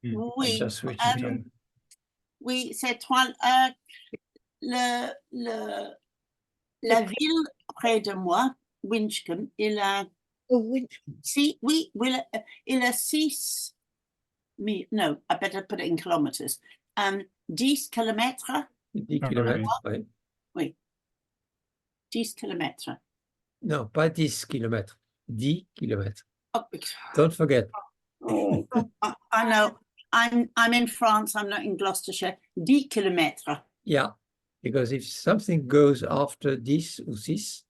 Oui, just switch it on. oui, c'est toi. La ville près de moi, Winchcombe, il a il a 6 no, I better put it in kilometers. 10 kilomètres. 10 kilomètres, oui. Oui. 10 kilomètres. Non, pas 10 kilomètres. 10 kilomètres. Oh, Don't forget. oh, I know. I'm in France. I'm not in Gloucestershire. 10 kilomètres. Yeah, because if something goes after 10 or 6,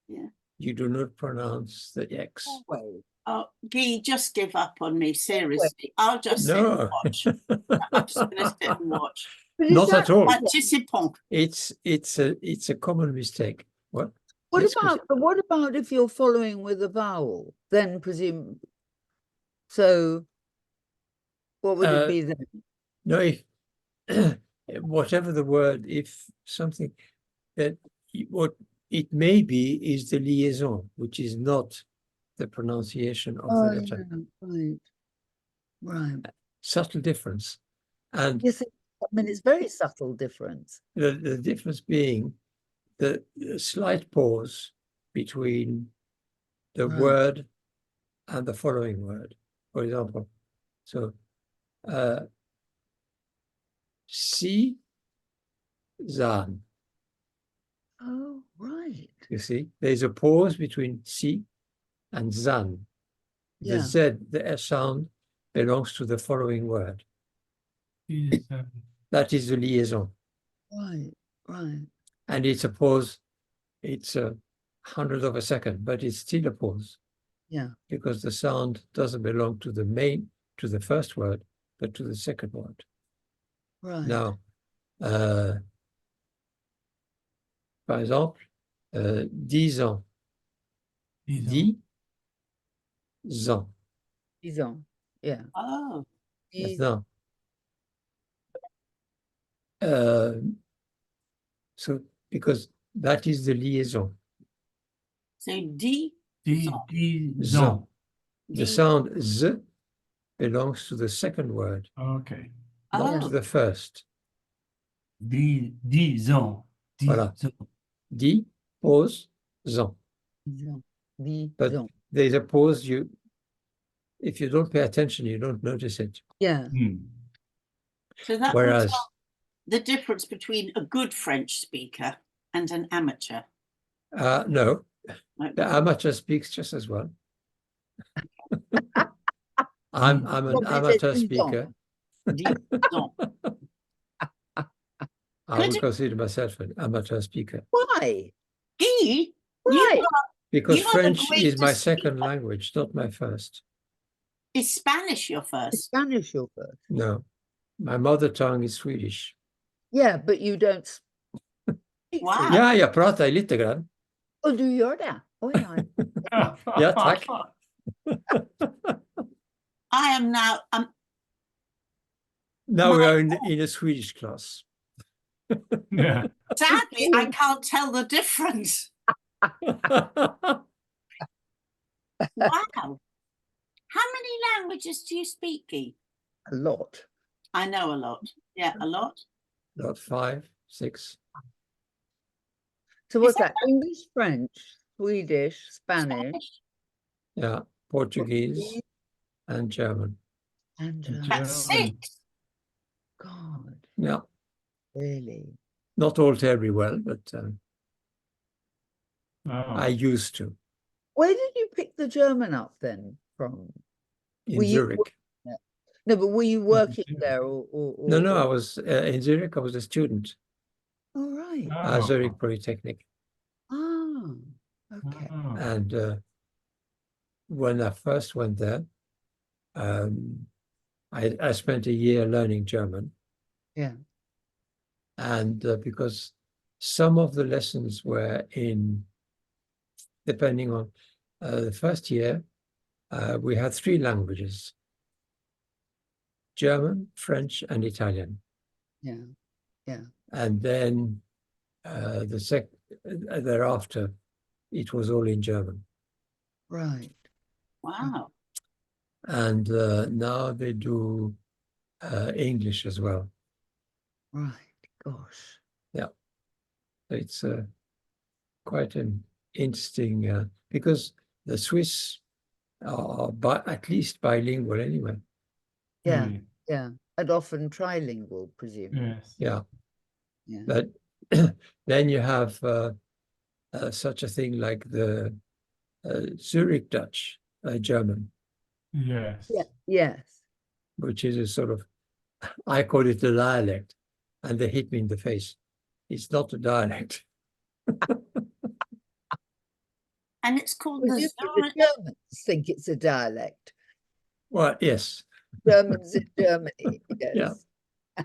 yeah, you do not pronounce the X. Oh, Guy, just give up on me, seriously. I'll just sit and watch. I'm just going to sit and watch. Not at all. Participant. It's a common mistake. What? What about if you're following with a vowel? Then presume. So, what would it be then? No, if whatever the word, if something that what it may be is the liaison, which is not the pronunciation of the letter. Yeah, right. Subtle difference. And yes, I mean, it's very subtle difference. The difference being the slight pause between the word and the following word, for example. So, si, zan. Oh, right. You see, there's a pause between si and zan. The Z, the S sound, belongs to the following word. That is the liaison. Right. And it's a pause, it's a 100th of a second, but it's still a pause. Yeah. Because the sound doesn't belong to the first word, but to the second word. Right. Now, par exemple, 10 ans. 10 ans. 10 ans. Yeah. Oh. Maintenant, so because that is the liaison. So 10 ans. The sound z belongs to the second word. Okay. Not to the first. 10 ans. Voilà. 10 pause ans. But there's a pause. If you don't pay attention, you don't notice it. Yeah. So that Whereas the difference between a good French speaker and an amateur. No, the amateur speaks just as well. I'm an amateur speaker. I would consider myself an amateur speaker. Why? Guy? Why? Because French is my second language, not my first. Is Spanish your first? Is Spanish your first? No, my mother tongue is Swedish. Yeah, but you don't speak Wow. Ja, jag pratar lite grann. Och du gör det? Oj, oj. Ja, tack. I am now... Now we are in a Swedish class. Yeah. Sadly, I can't tell the difference. Wow. How many languages do you speak, Guy? A lot. I know a lot. Yeah, a lot. Not 5, 6. So what's that? English, French, Swedish, Spanish. Yeah, Portuguese and German. And That's 6. God. Yeah. Really? Not all terribly well, but I used to. Where did you pick the German up then from? In Zurich. No, but were you working there or No, I was in Zurich. I was a student. Oh, right. At Zurich Polytechnic. Oh, okay. And when I first went there, I spent a year learning German. Yeah. And because some of the lessons were depending on the first year, we had 3 languages: German, French, and Italian. Yeah. And then thereafter, it was all in German. Right. Wow. and now they do English as well. Right, gosh. It's quite an interesting because the Swiss are at least bilingual anyway. Yeah, Mm. yeah. And often trilingual, presumably. Yes. Yeah, Yeah. but then you have such a thing like the Zurich Dutch, German, Yes. Yeah. Yes. which is a sort of, I call it a dialect, and they hit me in the face. It's not a dialect. And it's called the Presumably the Zurich. Germans think it's a dialect. Well, yes, Germans in Germany, yes. Yeah.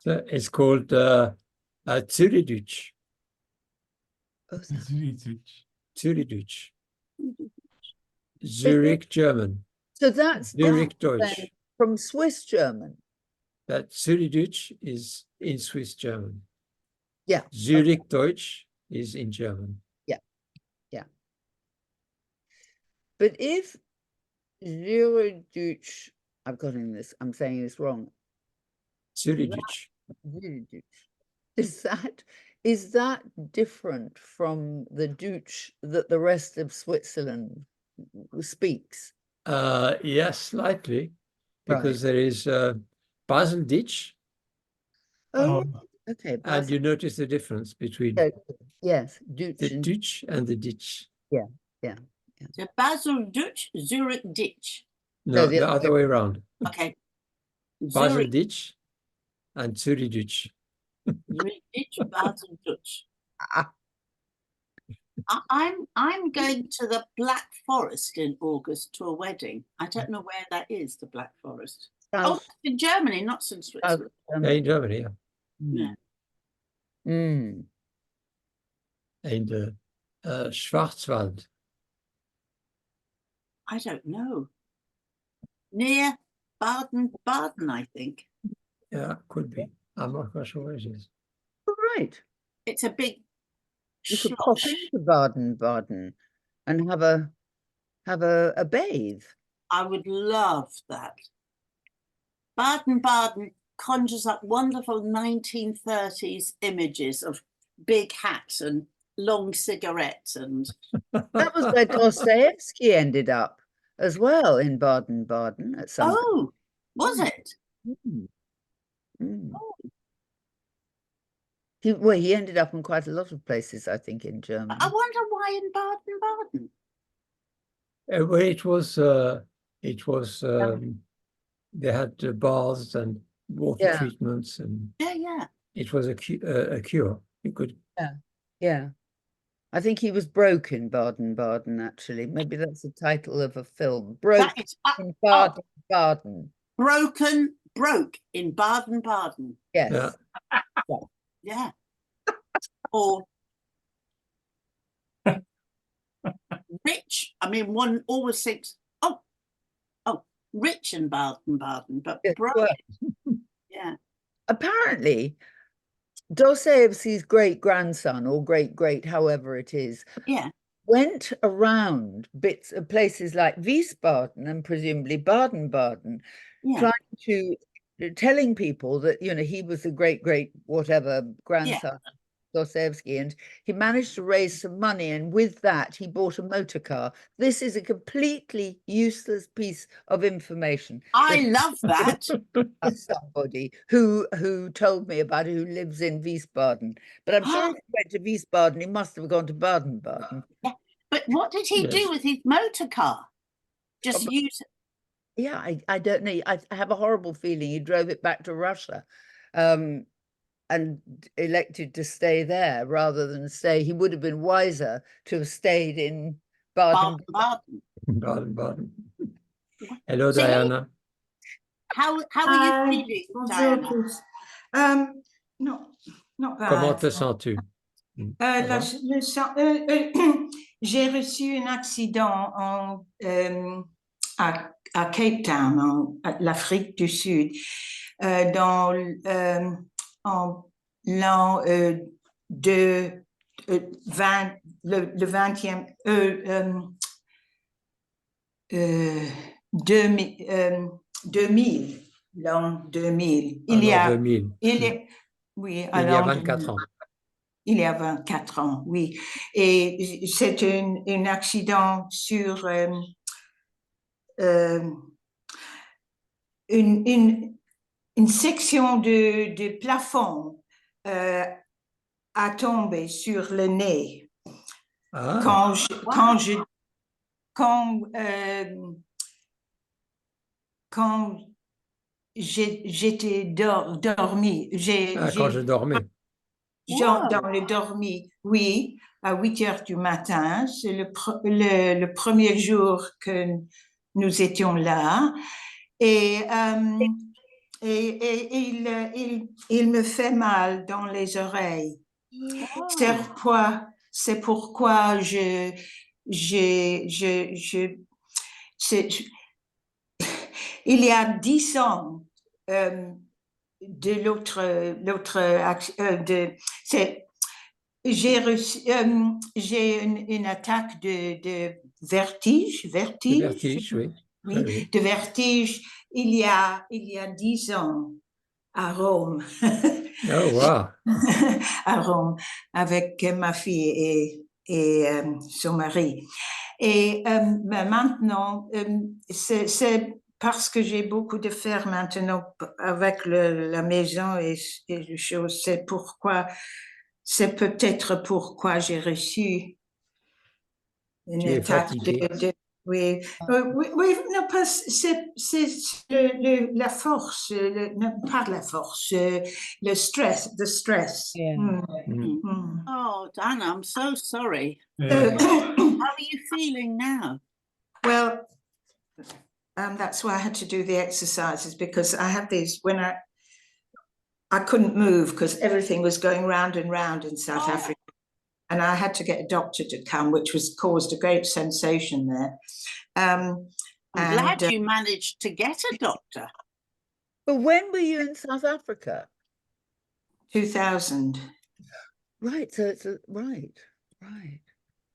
so it's called Zurich Dutch. Oh, It's really Dutch. Zurich Dutch. Zurich German. so that's Zurich different then Deutsch. from Swiss German. That Zurich Dutch is in Swiss German. Yeah. Zurich Deutsch is in German. But if Zurich Deutsch, I've gotten this, I'm saying this wrong. Zurich That- Dutch. Zurich Deutsch. Is that different from the Deutsch that the rest of Switzerland speaks? Yes, slightly, because Right. there is Basel Ditch, Oh, Oh, right. Okay. and Basel. you notice the difference between Okay. Yes, Deutsch the and Dutch and the Ditch. The Basel Dutch, Zurich Ditch. No, the the other way around. Okay. Basel Zurich Ditch and Zurich Dutch. Ditch, Basel Dutch. Ah. I'm going to the Black Forest in August to a wedding. I don't know where that is, the Black Forest. Oh, South, in Germany, not in South Switzerland. Germany. In Germany, yeah. Yeah. Mm. In the Schwarzwald. I don't know. Near Baden-Baden, I think. Yeah, could be. I'm not quite sure where it is. All right. It's a big You could pop schloss. into Baden-Baden and have a bathe. I would love that. Baden-Baden conjures up wonderful 1930s images of big hats and long cigarettes and That was where Dostoevsky ended up as well, in Baden-Baden at some oh, was it? point. Mm. Oh, He ended up in quite a lot of places, I think, in Germany. I wonder why in Baden-Baden. Well, it was they had baths and water Yeah. treatments, and Yeah. it was a cure. You could. Yeah. I think he was broke in Baden-Baden, actually. Maybe that's the title of a film. Broke That is in Baden-Baden. broke in Baden-Baden. Yes. Yeah. Or rich. I mean, one always thinks, oh, rich in Baden-Baden, but Yes, broke. well, Yeah. apparently, Dostoevsky's great-grandson, or great-great, however it is, Yeah. went around bits of places like Wiesbaden and presumably Baden-Baden, Yeah. telling people that, he was the great whatever grandson of Dostoevsky, and he managed to raise some money, and with that he bought a motor car. This is a completely useless piece of information. I love that. Somebody who told me about it, who lives in Wiesbaden. But I'm sure if he went to Wiesbaden, he must have gone to Baden-Baden. But what did he Yes. do with his motor car? Just use it. Yeah, I don't know. I have a horrible feeling he drove it back to Russia, and elected to stay there rather than stay. He would have been wiser to have stayed in Baden. Baden-Baden. Baden-Baden. Hello, See? Diana. How are you feeling, Bonjour Diana? tous. Not bad. Comment te sens-tu? Ça va? J'ai reçu un accident à Cape Town, en l'Afrique du Sud, dans en l'an le 20e 2000, l'an 2000. En l'an 2000. Oui, Il y a 24 ans. Il y a 24 ans, oui. Et c'est un accident sur une section de plafond a tombé sur le nez. Ah, Quand j'étais dormi, quand je dormais. dans le dormi, oui, à 8 heures du matin. C'est le premier jour que nous étions là. Et il me fait mal dans les oreilles. C'est pourquoi il y a 10 ans, de j'ai une attaque de vertige, Le vertige, oui. oui, Oui. de vertige il y a 10 ans à Rome. Oh, wow. À Rome avec ma fille et son mari. Et maintenant, c'est parce que j'ai beaucoup de faire maintenant avec la maison et les choses. C'est peut-être pourquoi j'ai reçu une Tu es attaque fatigué. oui, oui, non, pas, c'est la force, non, pas la force, le stress, the stress. Yeah. Oh, Dan, I'm so sorry. Yeah. How are you feeling now? Well, that's why I had to do the exercises, because I had these when I couldn't move because everything was going round and round in South Africa. And I had to get a doctor to come, which caused a great sensation there. I'm glad you managed to get a doctor. But when were you in South Africa? 2000. Right, so it's right.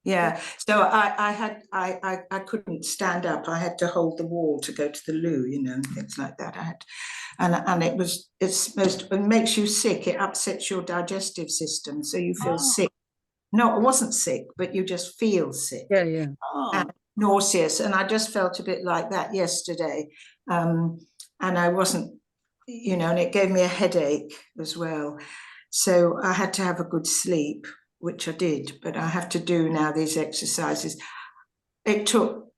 Yeah, so I couldn't stand up. I had to hold the wall to go to the loo, and things like that. And it makes you sick. It upsets your digestive system, so you feel sick. No, I wasn't sick, but you just feel sick. Yeah. And nauseous, and I just felt a bit like that yesterday. And I wasn't, and it gave me a headache as well. So I had to have a good sleep, which I did, but I have to do now these exercises. It took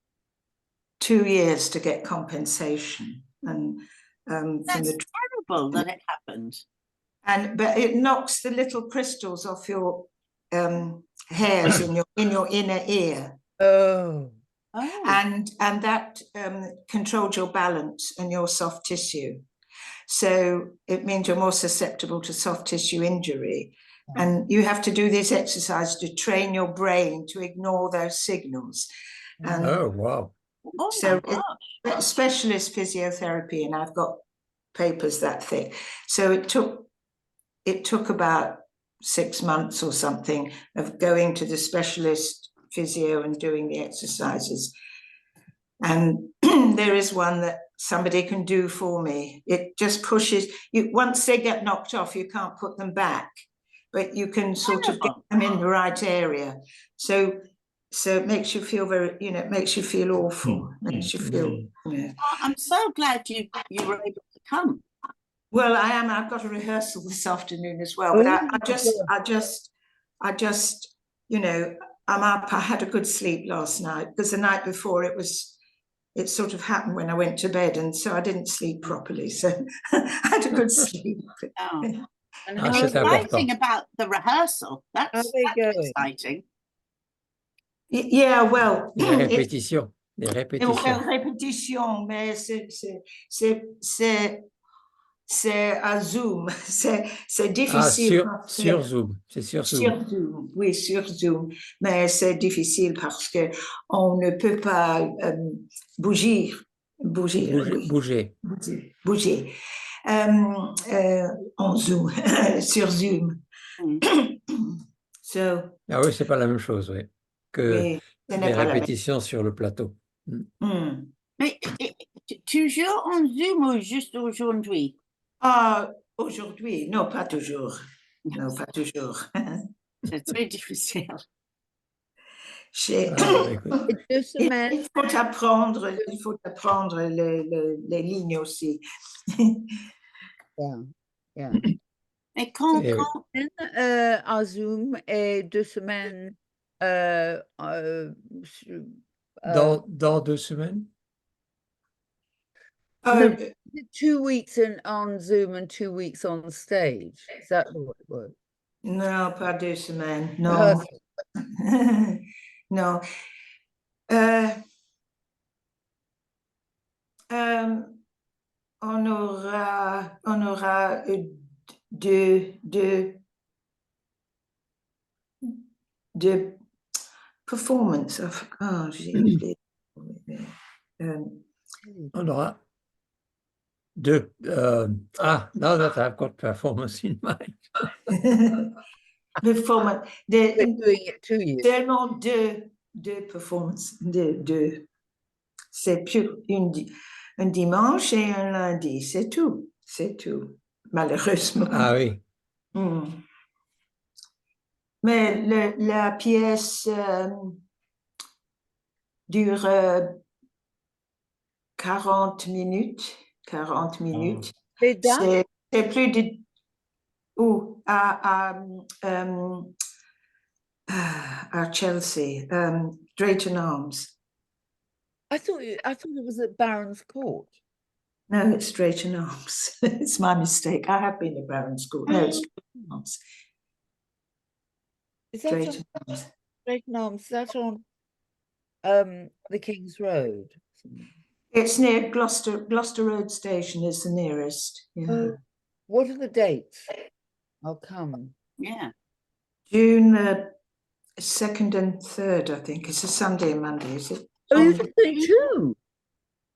2 years to get compensation, and That's terrible that it happened. but it knocks the little crystals off your hairs in your inner ear. Oh. And that controls your balance and your soft tissue. So it means you're more susceptible to soft tissue injury. And you have to do this exercise to train your brain to ignore those signals. And Oh, wow. so it's specialist physiotherapy, and I've got papers that thick. So it took about 6 months or something of going to the specialist physio and doing the exercises. And there is one that somebody can do for me. It just pushes you. Once they get knocked off, you can't put them back, but you can sort of get them in the right area. So it makes you feel it makes you feel awful. Makes you feel. I'm so glad you were able to come. Well, I am. I've got a rehearsal this afternoon as well. But I just, I'm up. I had a good sleep last night, because the night before it sort of happened when I went to bed, and so I didn't sleep properly. So I had a good sleep. And It's exciting about the rehearsal. That's exciting. Yeah, well, Les répétitions. Les répétitions. Mais c'est à Zoom. C'est difficile. Sur Zoom. C'est sur Zoom. Sur Zoom, oui, sur Zoom. Mais c'est difficile parce que on ne peut pas bouger. En Zoom, sur Zoom. Ah oui, c'est pas la même chose, oui, que Oui, les répétitions sur le plateau. Mais toujours en Zoom ou juste aujourd'hui? Ah, aujourd'hui, non, pas toujours. Non, pas toujours. C'est très difficile. J'ai- Ah, écoute, Et 2 semaines. il faut apprendre les lignes aussi. Yeah, yeah. Mais quand, eh oui. À Zoom et 2 semaines sur, Dans 2 semaines? Euh, 2 weeks on Zoom and 2 weeks on stage. Is that the way it works? non, pas 2 semaines, non. Non. Euh, euh, on aura deux performances. Oh, j'ai oublié. On aura deux. Now that I've got performance in mind. Performance. We're doing it to you. Seulement deux performances. Deux. C'est plus un dimanche et un lundi. C'est tout. C'est tout. Malheureusement. Ah oui. Mais la pièce dure 40 minutes. 40 minutes. Les dates? C'est plus de... Où? À Chelsea. Drayton Arms. I thought it was at Baron's Court. No, it's Drayton Arms. It's my mistake. I have been at Baron's Court. No, it's Drayton Arms. Is that on Drayton Arms. Drayton Arms? Is that on the King's Road? It's near Gloucester Road Station is the nearest. Yeah. Oh, what are the dates? I'll come. yeah. June 2nd and 3rd, I think. It's a Sunday and Monday, is it? Oh, you're just doing two.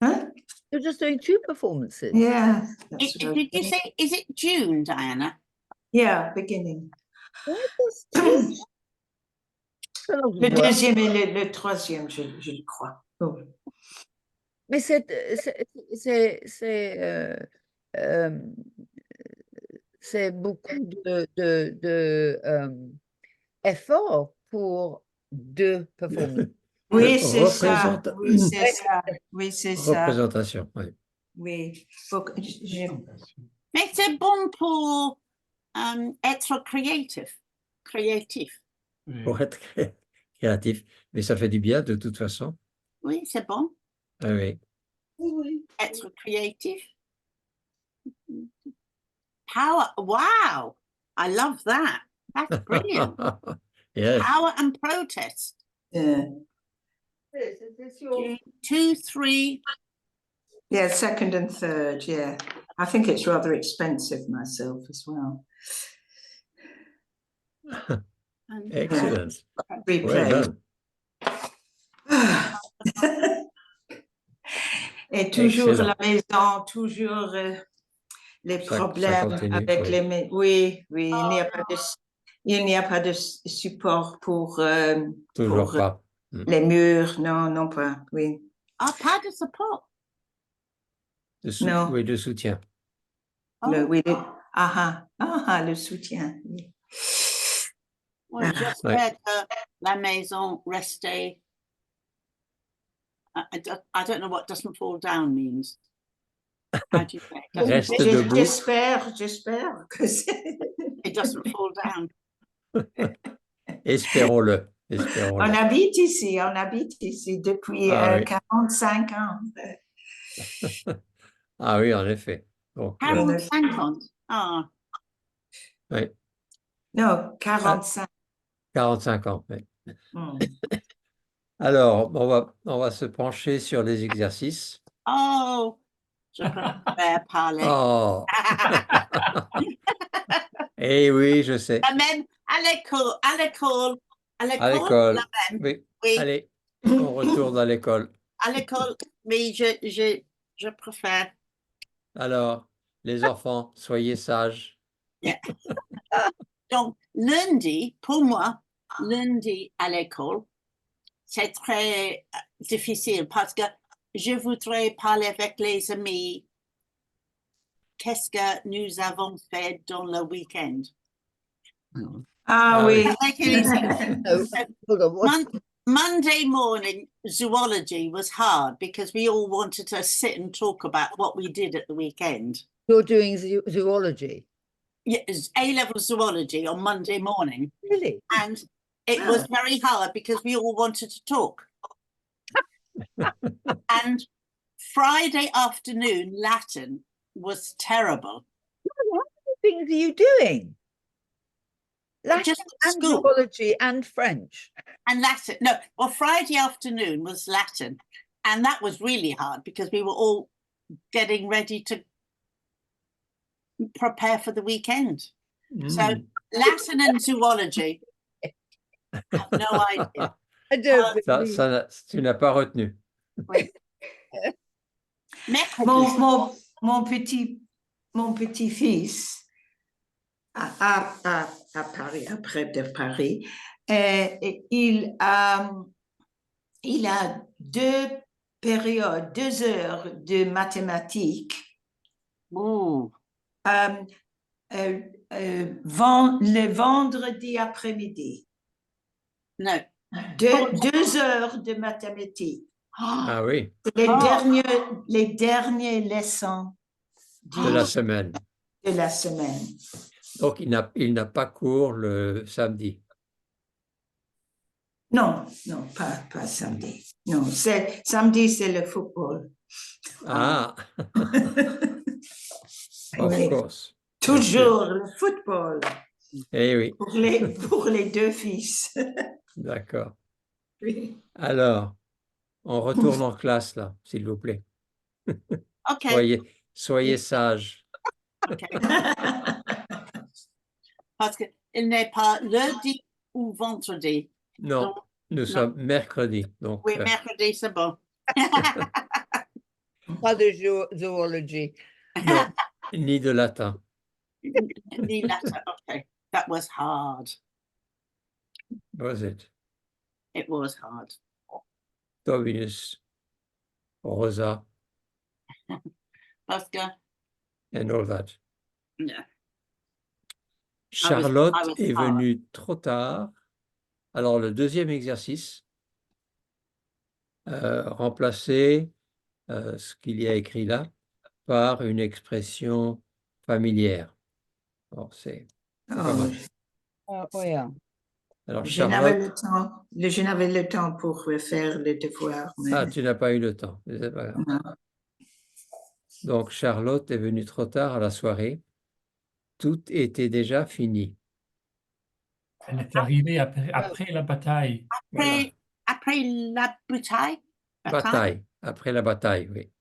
Huh? You're just doing two performances. Yeah. That's Did right. you say, is it June, Diana? Yeah, beginning. Why does two? A lot of Le work. deuxième et le troisième, je le crois. Oh. Mais c'est beaucoup de effort pour deux performances. Oui, c'est ça. Représenta- Oui, c'est ça. Oui, c'est ça. Représentation, oui. Oui. Mais c'est bon pour être créatif. Oui. Pour être créatif. Mais ça fait du bien de toute façon. Oui, c'est bon. Ah oui. Être créatif. Power. Wow. I love that. That's brilliant. Yes. Power and protest. Yeah. 2, 3. Yeah, 2nd and 3rd, yeah. I think it's rather expensive myself as well. And Excellent. Replay. Well done. Et toujours Excellent. la maison, toujours les Ça problèmes continue, avec oui. les... Oui, oui, il n'y a pas de support pour Toujours pas. les murs, non, non pas, oui. ah, pas de support. Non. Oui, de soutien. Le, Oh, oui, le soutien. Oui. ouais, j'espère que la maison reste. I don't know what doesn't fall down means. How do you say it? Reste debout. J'espère que c'est... It doesn't fall down. Espérons-le. On Espérons-le. habite ici depuis Ah oui. 45 ans. Ah oui, en effet. Donc, 45 ans. Ah, oui, Non, 45. 45 ans. Oui. Hmm. Alors, on va se pencher sur les exercices. oh, je préfère parler. Oh, eh oui, je sais. La même à l'école, À l'école. la même. Oui. Oui, Allez, on retourne à l'école. à l'école, mais je préfère. Alors, les enfants, soyez sages. Donc, lundi, pour moi, lundi à l'école, c'est très difficile parce que je voudrais parler avec les amis. Qu'est-ce que nous avons fait dans le week-end? Ah Ah oui. Like it is- No, hold on, what, Monday morning zoology was hard because we all wanted to sit and talk about what we did at the weekend. you're doing zoology? Yeah, it's A-level zoology on Monday morning, Really? and it was very hard because we all wanted to talk. And Friday afternoon Latin was terrible. What things are you doing? Latin Just and school zoology and French. and Latin. No, well, Friday afternoon was Latin, and that was really hard because we were all getting ready to prepare for the weekend. So Mm. Latin and zoology, I have no idea. I don't believe. Tu n'as pas retenu. Mercredi. Mon petit-fils à Paris, après de Paris, il a 2 heures de mathématiques Ooh, le vendredi après-midi. no. 2 heures de mathématiques. Ah oui, Les dernières leçons de la semaine. de la semaine. Donc, il n'a pas cours le samedi. Non, pas samedi. Non, samedi, c'est le football. Ah, of Oui. course. Toujours le football Eh oui, pour les 2 fils. d'accord. Oui. Alors, on retourne en classe là, s'il vous plaît. Okay. Soyez sages. Okay. Parce que il n'est pas lundi ou vendredi. Non, Donc, nous sommes mercredi. Donc, oui, mercredi, c'est bon. Pas de zoology. non, ni de latin. The letter. Okay. That was hard. Was it? It was hard. Dominus, Rosa, Parce que, and all that. yeah. Charlotte I was est hard. venue trop tard. Alors, le deuxième exercice, remplacer ce qu'il y a écrit là par une expression familière. Alors, c'est pas mal. Oh yeah. Alors, Je n'avais Charlotte, je n'avais le temps pour faire les devoirs. Mais tu n'as pas eu le temps. Mais c'est pas grave. non. Donc, Charlotte est venue trop tard à la soirée. Tout était déjà fini. Elle est arrivée après la bataille. Voilà. Après la bataille. Bataille. Après la bataille, oui.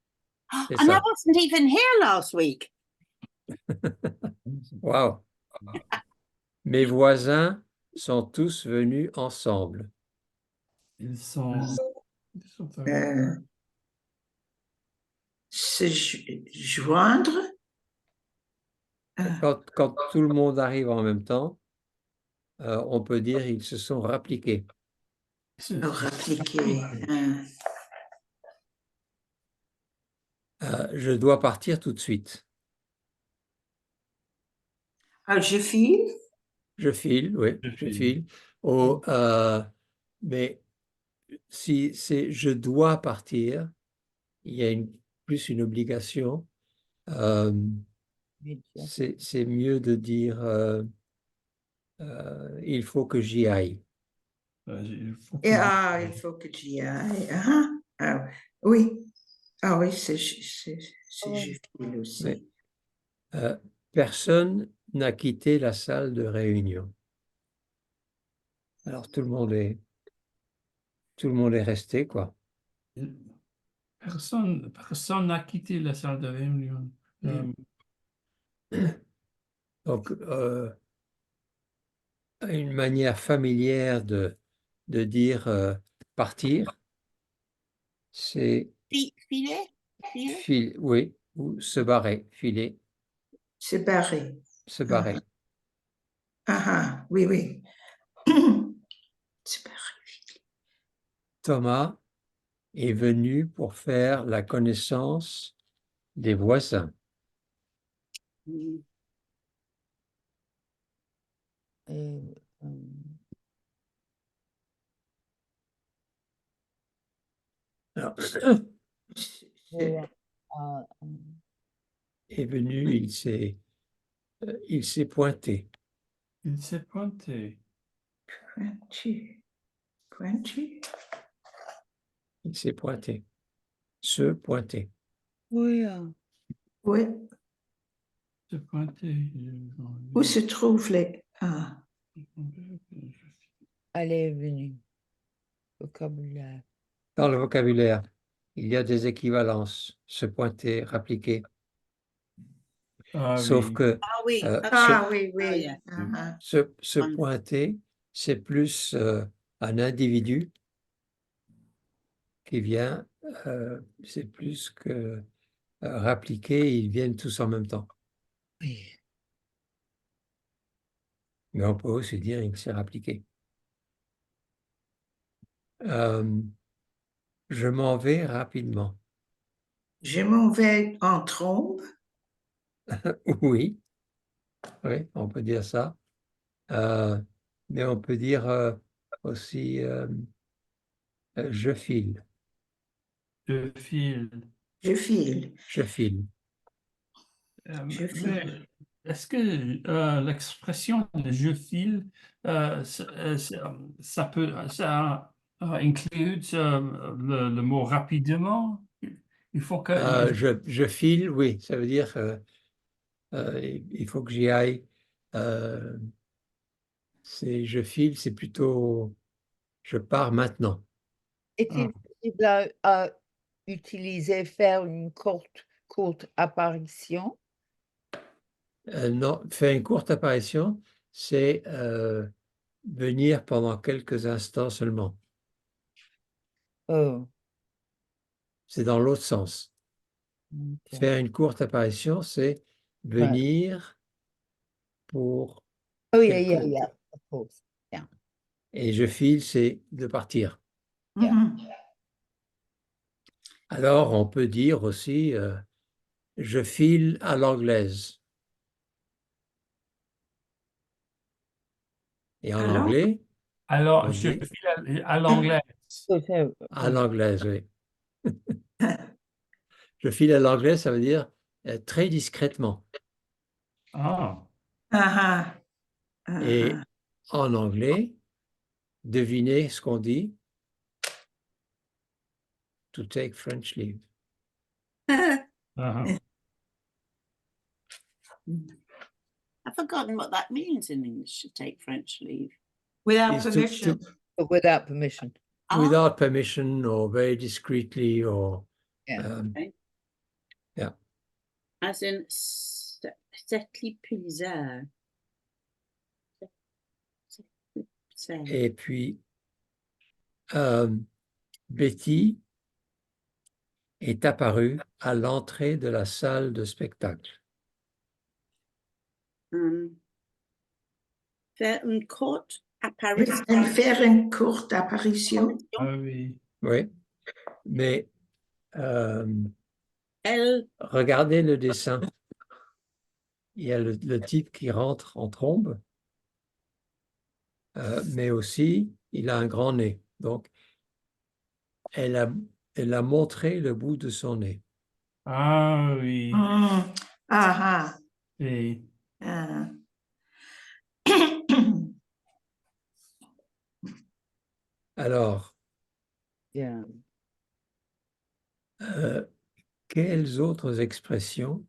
C'est And I ça. wasn't even here last week. Wow. Mes voisins sont tous venus ensemble. Ils sont Se joindre. Quand tout le monde arrive en même temps, on peut dire ils se sont rappliqués. Rappliquer. Je dois partir tout de suite. Je file. Je file, oui, je file. Mais si c'est je dois partir, il y a plus une obligation. C'est mieux de dire il faut que j'y aille. il faut Il faut que j'y aille. Oui. Ah oui, c'est je file aussi. Oui. Personne n'a quitté la salle de réunion. Alors tout le monde est resté, quoi. Personne n'a quitté la salle de réunion. Donc, une manière familière de dire partir, c'est Filer? oui, ou se barrer, filer, Se barrer. se barrer. Oui, oui. 'Se barrer. Thomas est venu pour faire la connaissance des voisins. Mm. Et, Alors, voilà. est venu, il s'est pointé. Il s'est pointé. Pointu. Pointu. Il s'est pointé. Se pointer. Oui, Oui. Se pointé. Où se trouvent les... Ah. elle est venue. Vocabulaire. Dans le vocabulaire, il y a des équivalences. Se pointer, rappliquer. Ah Sauf oui. que Ah oui, Euh, okay. Ah oui, Oh, oui. yeah. Ah, se Wonderful. pointer, c'est plus un individu qui vient, c'est plus que rappliquer, ils viennent tous en même temps. Oui. Mais on peut aussi dire il s'est rappliqué. Je m'en vais rapidement. je m'en vais en trombe. Oui, oui, on peut dire ça. Mais on peut dire aussi je file. Je file. Je file. Je file. Je Mais file. est-ce que l'expression de je file, ça peut, ça inclut le mot rapidement? Il faut que Je file, oui, ça veut dire il faut que j'y aille. Je file, c'est plutôt je pars maintenant. Est-il possible à utiliser, faire une courte apparition? Non, faire une courte apparition, c'est venir pendant quelques instants seulement. Oh, C'est dans l'autre sens. ok. Faire une courte apparition, c'est venir pour Oh, yeah, quelques... yeah, yeah, of course. Yeah. Et je file, c'est de partir. Yeah. Mhm. Alors, on peut dire aussi je file à l'anglaise. Et en Alors? anglais, alors on je dit file à l'anglais. à l'anglaise, oui. Je file à l'anglaise, ça veut dire très discrètement. Ah, Ah, ah, Et ah. en anglais, devinez ce qu'on dit. To take French leave. ah. I've forgotten what that means in English, to take French leave. Without Is to- permission. But without permission. Ah, without permission or very discreetly or Yeah. okay. Yeah. As in setli plaisir. Et puis Betty est apparue à l'entrée de la salle de spectacle. Faire une courte apparition. Et faire une courte apparition. Ah oui. Oui, mais Elle, regardez le dessin. Il y a le type qui rentre en trombe, mais aussi il a un grand nez. Donc, elle a montré le bout de son nez. Ah oui. Mm. Ah, Et ah. Alors, Yeah. quelles autres expressions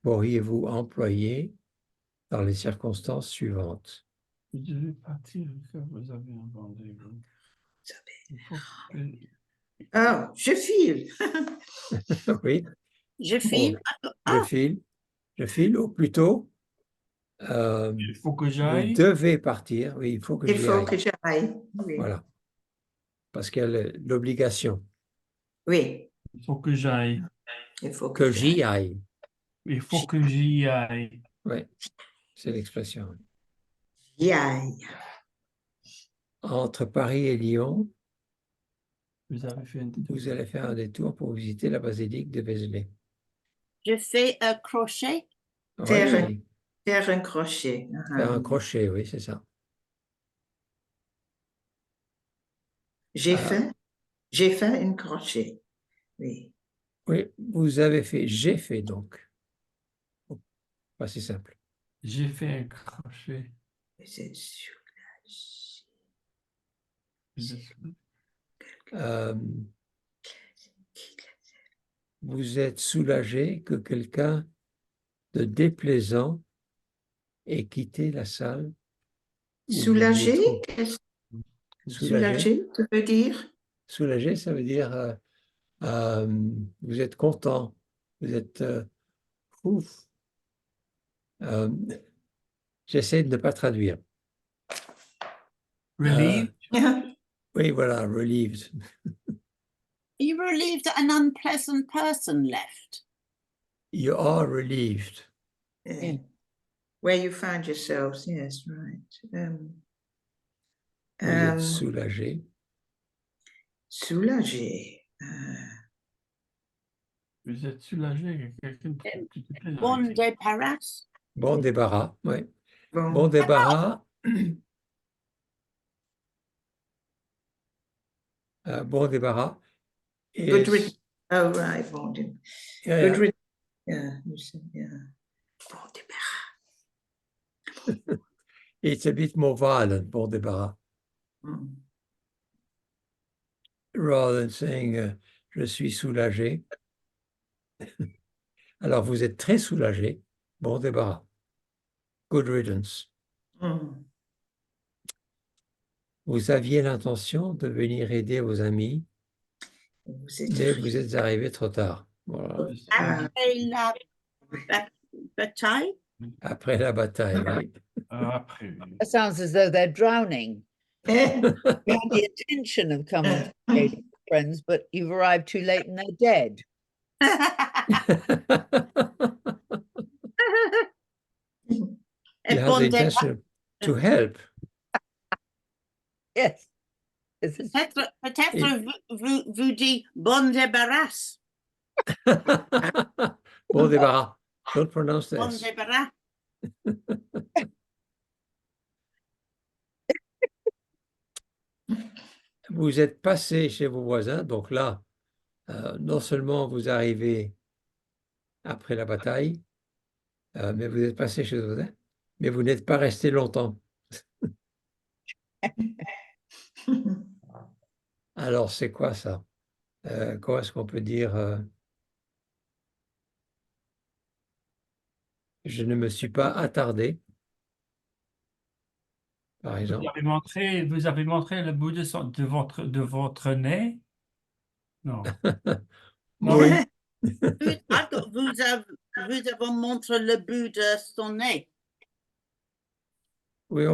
pourriez-vous employer dans les circonstances suivantes? je vais partir que vous avez un rendez-vous. Il faut que- Oh, je file. Oui, je file. Ah, je file, ou plutôt, il faut que vous j'aille. devez partir. Oui, il faut que Il j'y faut aille. que j'aille. Oui. Voilà, parce qu'il y a l'obligation Oui, Il faut que j'aille. il faut que j'aille. j'y aille. Il faut que j'y aille. Oui, c'est l'expression. J'y aille. Entre Paris et Lyon, Vous avez fait un détour. Vous allez faire un détour pour visiter la basilique de Vézelay. Je fais un crochet. Faire Oui, Faire un crochet. faire un crochet, oui, c'est ça. J'ai Ah. fait, j'ai fait un crochet. Oui. Oui, vous avez fait, j'ai fait donc. Pas si simple. J'ai fait un crochet. Vous êtes soulagé. Vous êtes- Euh, vous êtes soulagé que quelqu'un de déplaisant ait quitté la salle. où vous vous Soulagé? trouvez. Qu'est-ce- Soulagé. Soulagé, ça veut dire? Soulagé, ça veut dire vous êtes content, vous êtes ouf. Euh, J'essaie de ne pas traduire. Relieved? Oui, voilà, relieved. You relieved that an unpleasant person left. You are relieved. Yeah. Where you found yourselves, yes, right. Vous êtes Um, soulagé. soulagé. Vous êtes soulagé que quelqu'un qui te plaît dans Bon l'équipe. débarras. Bon débarras, oui. Bon. Bon débarras. Bon débarras. Good Is, rid- Oh, right, bon débarras. yeah, Good yeah. rid- Yeah, you said, yeah. Bon débarras. It's a bit more violent, bon débarras. Mm. Rather than saying je suis soulagé. Alors, vous êtes très soulagé. Bon débarras. Good riddance. Mm. Vous aviez l'intention de venir aider vos amis, Vous êtes mais fri- vous êtes arrivé trop tard. Voilà. Après la bataille. Après la bataille, oui. Après. That sounds as though they're drowning. You had the intention of coming to aid your friends, but you've arrived too late and they're dead. You Et had bon the débarras. intention to help. Yes. This is Peut-être vous dites bon débarras. Bon débarras. Don't pronounce Bon this. débarras. Vous êtes passé chez vos voisins, donc là, non seulement vous arrivez après la bataille, mais vous êtes passé chez vos voisins, mais vous n'êtes pas resté longtemps. Alors, c'est quoi ça? Comment est-ce qu'on peut dire je ne me suis pas attardé, par exemple. Vous avez montré le bout de votre nez? Non. Oui, Vous avez montré le bout de son nez. oui,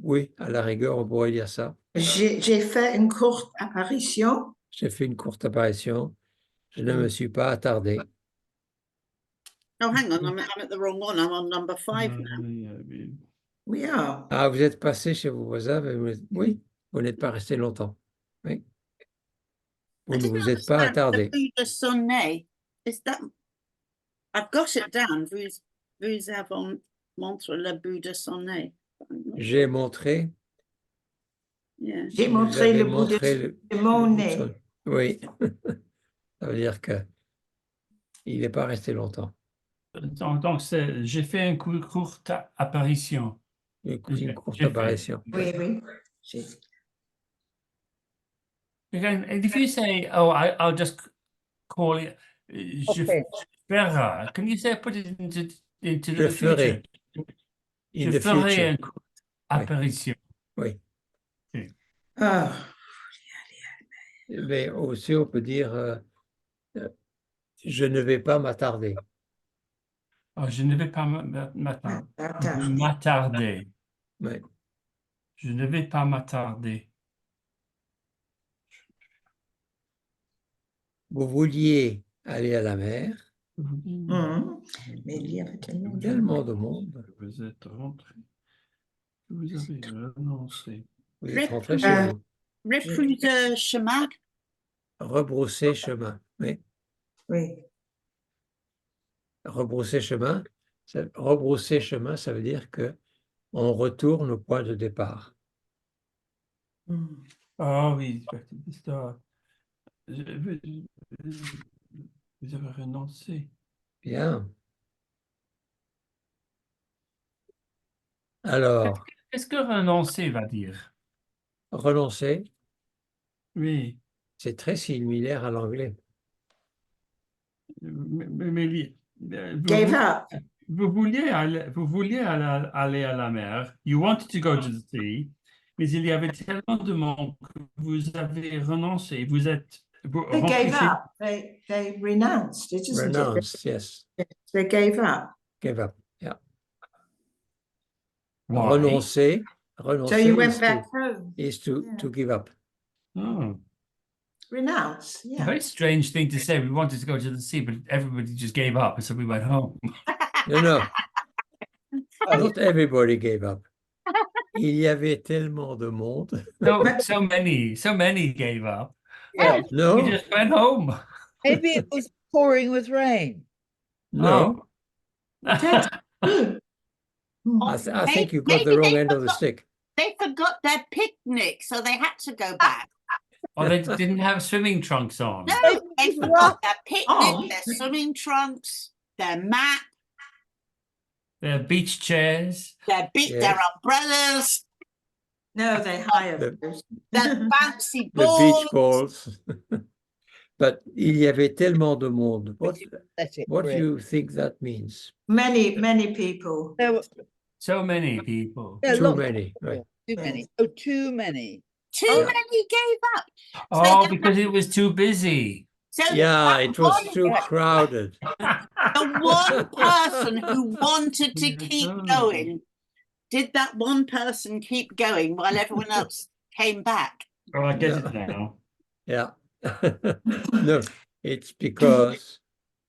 oui, à la rigueur, on pourrait dire ça. J'ai fait une courte apparition. J'ai fait une courte apparition. Je ne me suis pas attardé. Oh, hang on, I'm at the wrong one. I'm on number 5 now. We are. Ah, vous êtes passé chez vos voisins, mais oui, vous n'êtes pas resté longtemps. Oui. Vous I ne didn't vous êtes pas understand the attardé. bout de son nez. Is that? I've got it down. Vous avez montré le bout de son nez. J'ai montré. Yeah. J'ai Vous montré avez le bout montré de mon le bout de nez. son- Oui. Ça veut dire que il n'est pas resté longtemps. Donc j'ai fait une courte apparition. Une courte J'ai fait. apparition. Oui, oui. And if you say, oh, I'll just call it, je Okay. ferai. Can you say, put it into Je the future? ferai. In Je the ferai future. une courte apparition. Oui. Ah, Mais aussi, on peut dire je ne vais pas m'attarder. Oh, je ne vais pas m'attarder. Oui. Je ne vais pas m'attarder. Vous vouliez aller à la mer. mais il y avait tellement Tellement de monde. Vous êtes rentré. Vous avez renoncé. Vous êtes rentré chez vous. Refuse chemin. rebrousser chemin. Oui. Oui. Rebrousser chemin, rebrousser chemin, ça veut dire que on retourne au point de départ. Mm. Ah oui, c'est ça. Vous avez renoncé. Bien. Alors, Qu'est-ce que renoncer va dire? renoncer, Oui. c'est très similaire à l'anglais. Mais Gave up. vous vouliez aller à la mer. You wanted to go to the sea. Mais il y avait tellement de monde que vous avez renoncé. Vous êtes They rentré gave chez up. They renounced it, isn't Renounce, yes, it? They gave up. give up. Yeah. Why? Renoncer, So renoncer you is went back to, home. is to, Yeah. to give up. Oh, Renounce. a Yeah. very strange thing to say. We wanted to go to the sea, but everybody just gave up, and so we went home. No, no, not everybody gave up. Il y avait tellement de monde. So many gave up. Yeah. We No, just went home. Maybe it was pouring with rain. no, That's true. Mm. I think you got Maybe the wrong they end of the forgot- stick. They forgot their picnic, so they had to go back. Or they didn't have swimming trunks on. No, Maybe they it was forgot their picnic, Oh. their swimming trunks, their map, Their beach chairs. their Yes. umbrellas, No, they hired The- those. their fancy The beach balls. balls. But il y avait tellement de monde. What Let it do rip. you think that means? Many people. There were So many people. there were Too lots of many, people. right. Too many. Oh, too many. Too Yeah. many gave up. Oh, they- because it was too busy. So Yeah, that it was one- too crowded. the one person who wanted to keep going, did that one person keep going while everyone else came back? Oh, I get Yeah. it now. Yeah. No, it's because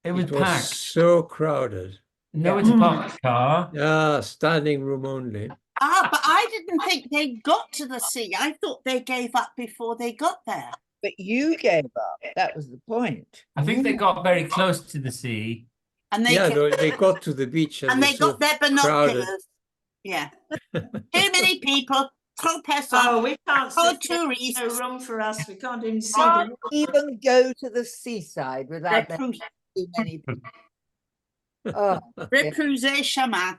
It was it was packed. so crowded. No, Yeah. it's a parked car. Yeah, standing room only. But I didn't think they got to the sea. I thought they gave up before they got there. But you gave up. That was the point. I think they got very close to the sea. And they Yeah, ca- they got to the beach and, and they it's so got their crowded. binoculars. Yeah. Too many people. Trop personnes. Oh, we can't Trop see. There's tourists. no room for us. We can't even see Can't the even go to the seaside without there Reprou- being too many people. Oh, Repousser chemin.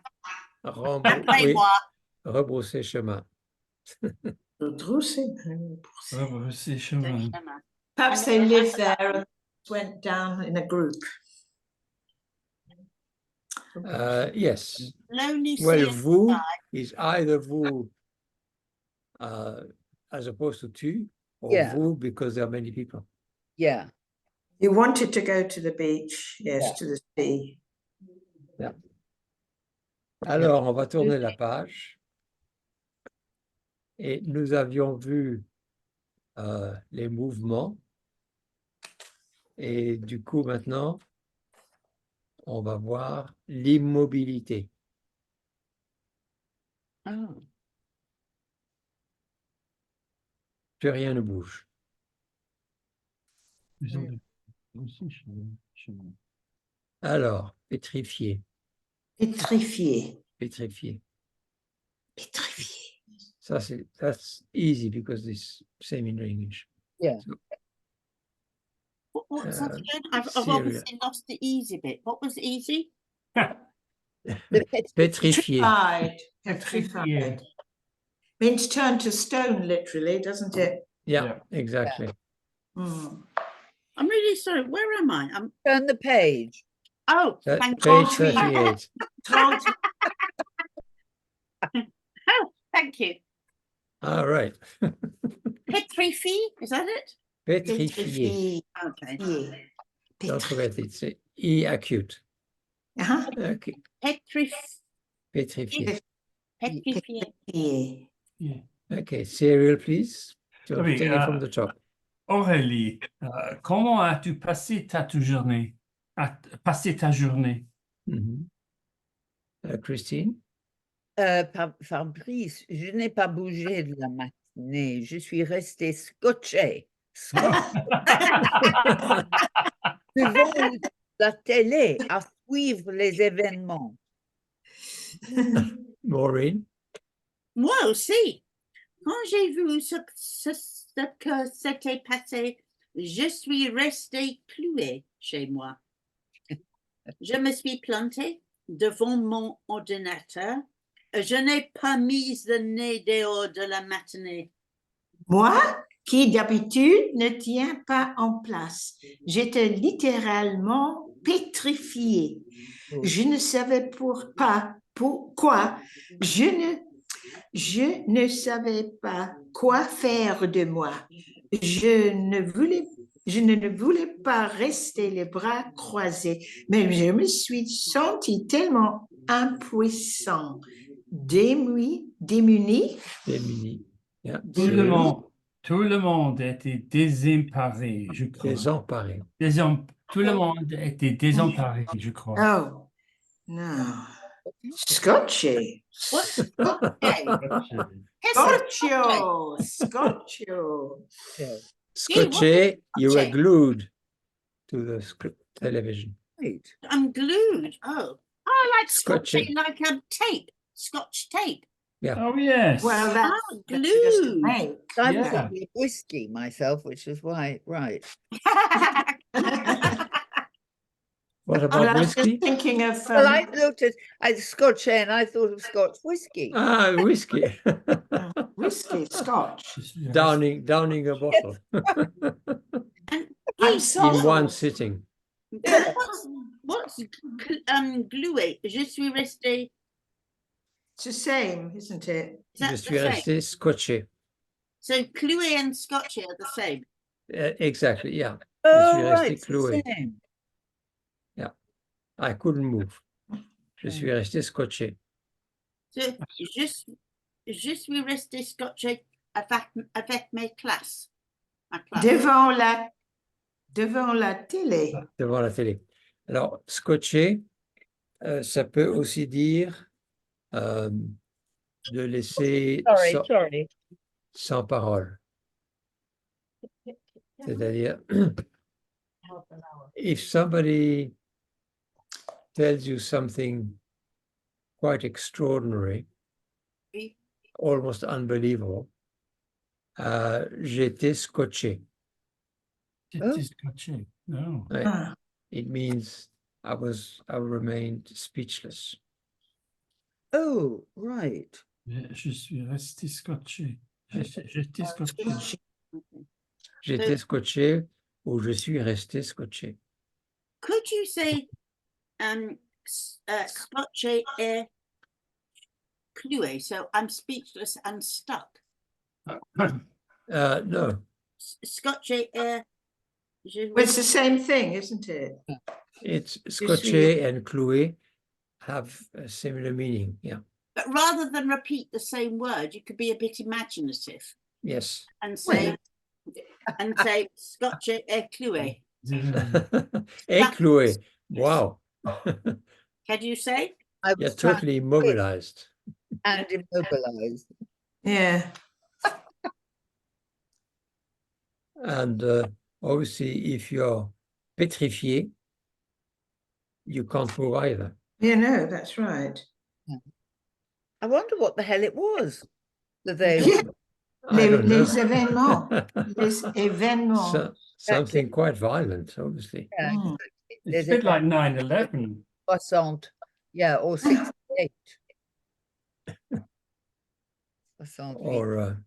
Oui, Prévoir. rebrousser chemin. Chemin. Perhaps they lived there and went down in a group. Yes. Lonely sea. Well, and vous sky. is either vous as opposed to tu, or Yeah. vous because there are many people. yeah. You wanted to go to the beach, yes, Yeah. to the sea. Alors, on va tourner la page. Et nous avions vu les mouvements. Et du coup, maintenant, on va voir l'immobilité. Oh. Plus rien ne bouge. Alors, pétrifié, Pétrifié. pétrifié. Pétrifié. Ça, that's easy because it's same in English. What's that again? I've Syria. obviously lost the easy bit. What was easy? The pet- Pétrifié. Petrified. Petrifié. Petrified. Means turned to stone, literally, doesn't it? Yeah, exactly. Mm. I'm really sorry. Where am I? Turn the page. Oh, That thank page you. 38. Trente- Oh, thank you. All right. Petrifié, is that it? Pétrifié. Okay. Don't forget it's E acute. Uh-huh. Okay. Pétrifié. Pétrifié. Pétrifié. Okay, serial, please. So Oui, take it from the top. Aurélie, comment as-tu passé ta journée? Mhm. Christine? Fabrice, je n'ai pas bougé de la matinée. Je suis restée scotchée devant la télé à suivre les événements. Maureen, Moi aussi, quand j'ai vu ce que s'était passé, je suis restée clouée chez moi. Je me suis plantée devant mon ordinateur. Je n'ai pas mis le nez dehors de la matinée. Moi, qui d'habitude ne tient pas en place, j'étais littéralement pétrifiée. Je ne savais pas pourquoi. Je ne savais pas quoi faire de moi. Je ne voulais pas rester les bras croisés, mais je me suis sentie tellement impuissant, démuni. démunie. Yeah. Tout le monde était désemparé, je crois. Désemparé. Tout le monde était désemparé, je crois. Oh, no. Scotchy. What's okay? Scotcho. Scotcho. Scotché, you were Scotché? glued to the television. Right. I'm glued. Oh, I like Scotché. scotché, like tape, Scotch tape. Oh, yes. Well, that's Glued. just a make. I was Yeah. thinking of whiskey myself, which is why, right. What Well, about I was just whiskey? thinking of Well, I looked at Scotch and I thought of Scotch whiskey. Ah, whiskey. whiskey, Scotch. downing a bottle I'm in sorry. one sitting. What's glué? Je suis restée. It's the same, isn't it? Is that Je the suis same? resté scotché. So cloué and scotché are the same. Exactly, yeah. Oh, suis resté right, it's the cloué. same. I couldn't move. Je suis resté scotché. So je suis restée scotché avec mes classes. Ma classe. Devant la télé. Devant la télé. Alors, scotché, ça peut aussi dire de laisser Sorry. sans parole. C'est-à-dire, if somebody tells you something quite extraordinary, Oui. almost unbelievable, j'étais scotché. J'étais scotché. No. Ouais. Ah. It means I remained speechless. Oh, right. Je suis resté scotché. J'étais scotché. J'étais scotché ou je suis resté scotché. Could you say scotché et cloué? So I'm speechless and stuck. No, Scotché et Well, it's the same thing, isn't it? it's scotché and cloué have a similar meaning. Yeah. But rather than repeat the same word, you could be a bit imaginative Yes. and say scotché et cloué. Et cloué. Wow. Can you say? I You're was trying totally immobilized. and immobilized. Yeah. And obviously, if you're petrifié, you can't move either. You know, that's right. I wonder what the hell it was that they Yeah. I don't know. Les événements. Les événements. Something quite violent, obviously. Yeah, Mm. It's a bit like 9/11. 60, yeah, or 68. 68. Or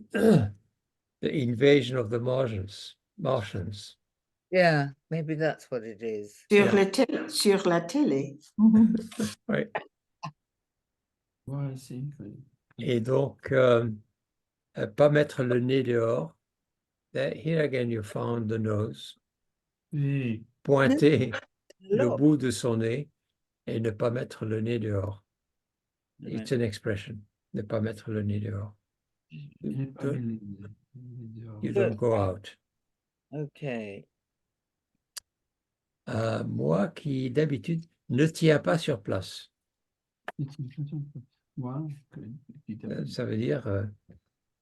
the invasion of the Martians. Yeah, maybe that's what it is. Sur la télé. Right. Ouais, c'est incroyable. Et donc, pas mettre le nez dehors. Here again, you found the nose. Oui. Pointer le Look, bout de son nez et ne pas mettre le nez dehors. It's an expression. Ne pas mettre le nez dehors. J'ai pas Don't- mis You don't go out. okay. Moi qui d'habitude ne tiens pas sur place. Ouais, Ça veut dire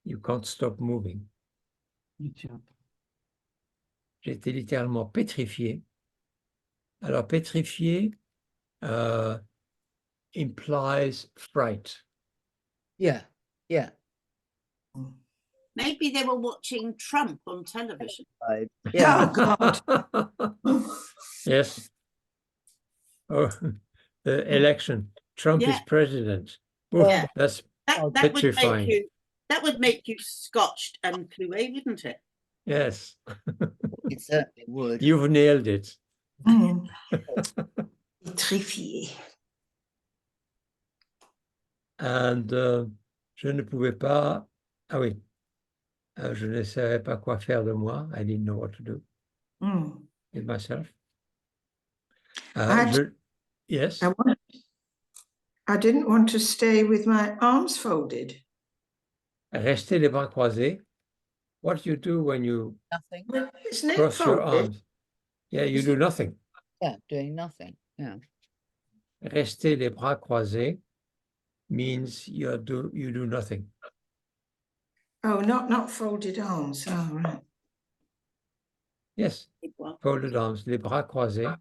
You can't stop moving. Il tient. J'étais littéralement pétrifié. Alors, pétrifié implies fright. Yeah, yeah. Maybe they were watching Trump on television. Right. Yeah. Oh, God. Yes. Oh, the election. Trump is Yeah. president. Oof, Yeah. that's That would make petrifying. you. That would make you scotched and Clouet, wouldn't it? Yes. It certainly would. You've nailed it. Mm. Pétrifié. And je ne pouvais pas. Ah oui. Je ne savais pas quoi faire de moi. I didn't know what to do Mm. with myself. I- Yes. I didn't want to stay with my arms folded. Rester les bras croisés. What do you do when you Nothing. Isn't it cross your folded? arms? Yeah, you do nothing. Yeah, doing nothing. Yeah. Rester les bras croisés means you do nothing. Oh, not folded arms. Oh, right. Yes, Well, folded arms. Les bras croisés,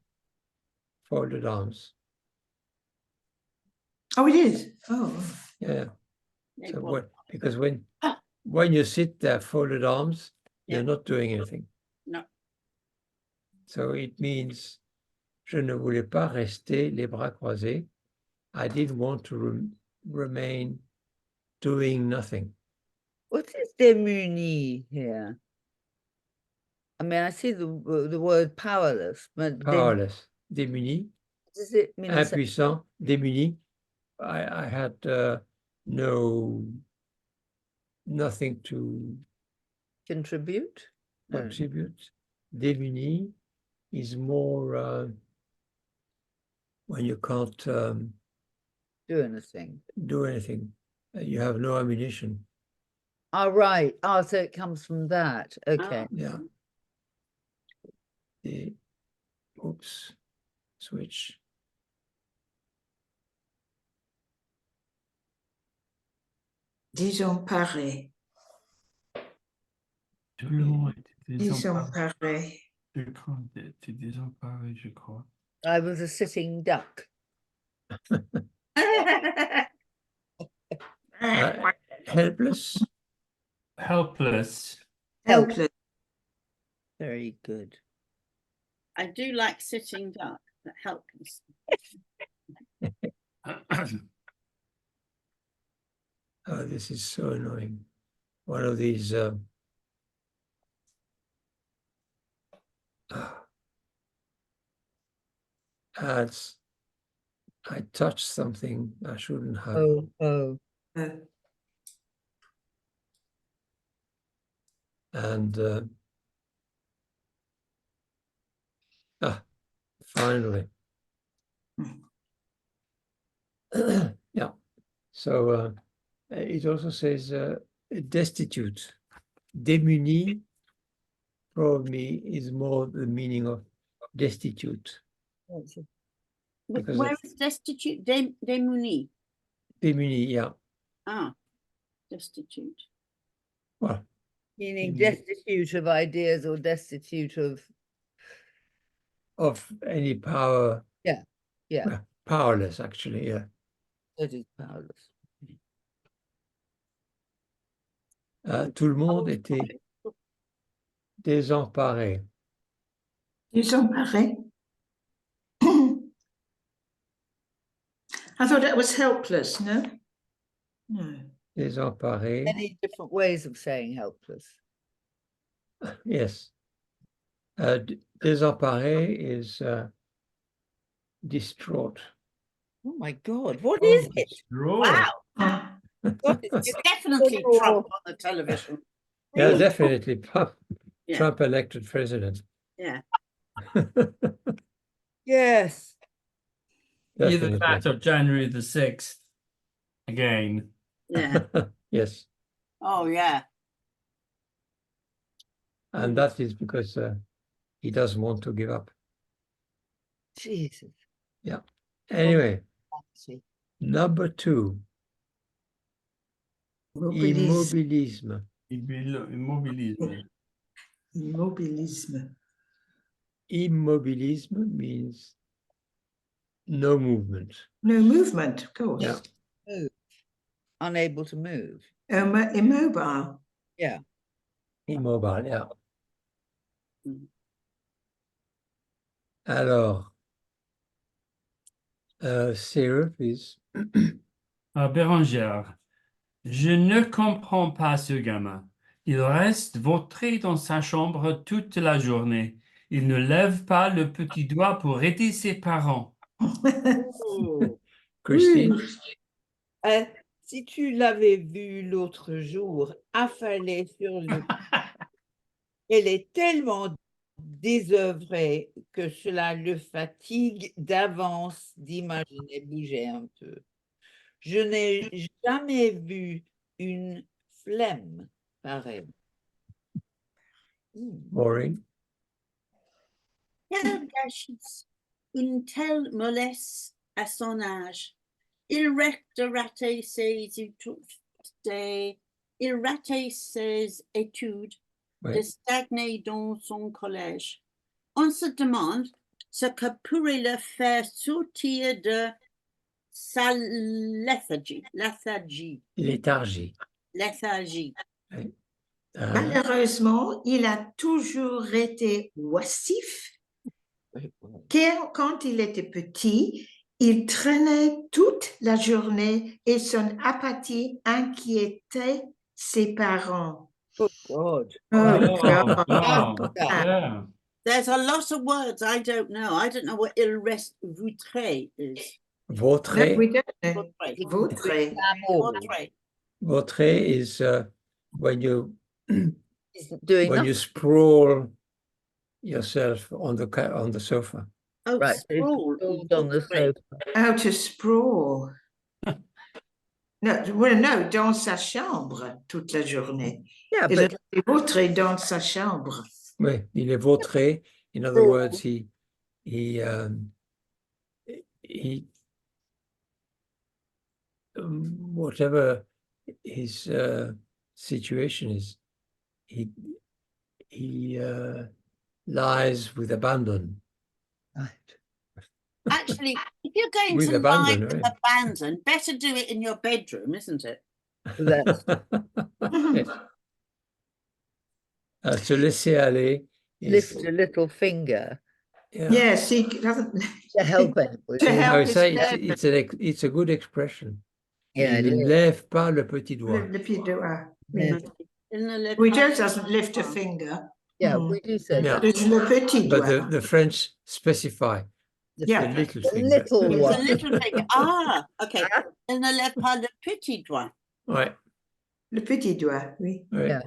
folded arms. Oh, it is. Oh, Yeah. they So were- because when you sit there, folded arms, Yeah. you're not doing anything. No. So it means je ne voulais pas rester les bras croisés. I didn't want to remain doing nothing. What is démuni here? I mean, I see the word powerless, but Powerless, démuni, does it mean the same? impuissant, démuni. I had nothing to Contribute? No. contribute. Démuni is more when you can't Do anything. do anything. You have no ammunition. Oh, right. Oh, so it comes from that. Okay. Yeah. Oops. Switch. désemparé. Tout le monde était désemparé. Désemparé. Je crois que t'es désemparé, je crois. I was a sitting duck. Helpless. Helpless. Helpless. Very good. I do like sitting duck, but helpless. Oh, this is so annoying. One of these ads. I touched something I shouldn't have. Oh. And finally. Yeah. So it also says destitute. Démuni probably is more the meaning of destitute. Because Where is destitute? Démuni. Démuni, yeah. Ah, destitute. Well, Meaning Yeah. destitute of ideas or destitute of any power. Yeah. Well, powerless, actually, yeah. that is powerless. Tout le monde était désemparé. Désemparé. I thought that was helpless, no? No. Désemparé, Many different ways of saying helpless. yes. Désemparé is distraught. Oh my God, what is it? Wow, What is it's it? definitely Trump on the television. Yeah, definitely. Yeah. Trump elected president. Yeah. Yes. Either Definitely. that or January the 6th again. Yeah. Yes. Oh, yeah. And that is because he doesn't want to give up. Jesus. Anyway, See. number 2. Immobilisme. Immobilisme. Immobilisme. Immobilisme means no movement. No movement, of course. Yeah. Move. Unable to move. Immobile. Yeah. Immobile, yeah. Mm. Alors, Sarah, please. Bérangère, je ne comprends pas ce gamin. Il reste vautré dans sa chambre toute la journée. Il ne lève pas le petit doigt pour aider ses parents. Oh. Christine. Si tu l'avais vue l'autre jour, affalée sur le... Elle est tellement désœuvrée que cela le fatigue d'avance d'imaginer bouger un peu. Je n'ai jamais vu une flemme pareille. Maureen. Quel gâchis! Une telle mollesse à son âge. Il reste de rater ses études, de Ouais. stagner dans son collège. On se demande ce que pourrait le faire sortir de sa léthargie. Léthargie. Bah, Euh, Malheureusement, il a toujours été oisif. Quand il était petit, il traînait toute la journée et son apathie inquiétait ses parents. Oh God. Oh, God. wow. Yeah. There's a lot of words I don't know. I don't know what il reste vautré is. No, Vautré. we don't know. Vautré. Vautré. Vautré. Vautré is when you He's doing when you nothing. sprawl yourself on the sofa. Oh, Right, so he's sprawl. sprawled on the Vautré. sofa. How to sprawl. No, well, no, dans sa chambre toute la journée. Yeah, Il but est vautré dans sa chambre. Oui, il est vautré. In other Sprawl. words, he whatever his situation is, he lies with abandon. right. Actually, if you're going With to lie abandon, with right? abandon, better do it in your bedroom, isn't it? That's Yes. Se laisser aller is, lift a little finger yeah. Yes, he doesn't. to help anybody. To I help would his say parents. it's a good expression. Yeah, Il it ne is. lève pas le petit doigt. Le pied doigt. Yeah. Il ne lève We pas- just doesn't lift a finger. Yeah, Mm. we do say Yeah. that. Dus le petit But doigt. the French specify Yeah. the little The finger. little It's a one. little finger. Ah, okay. Il ne lève pas le petit doigt. Ouais, Le petit doigt, oui. ouais. Yeah.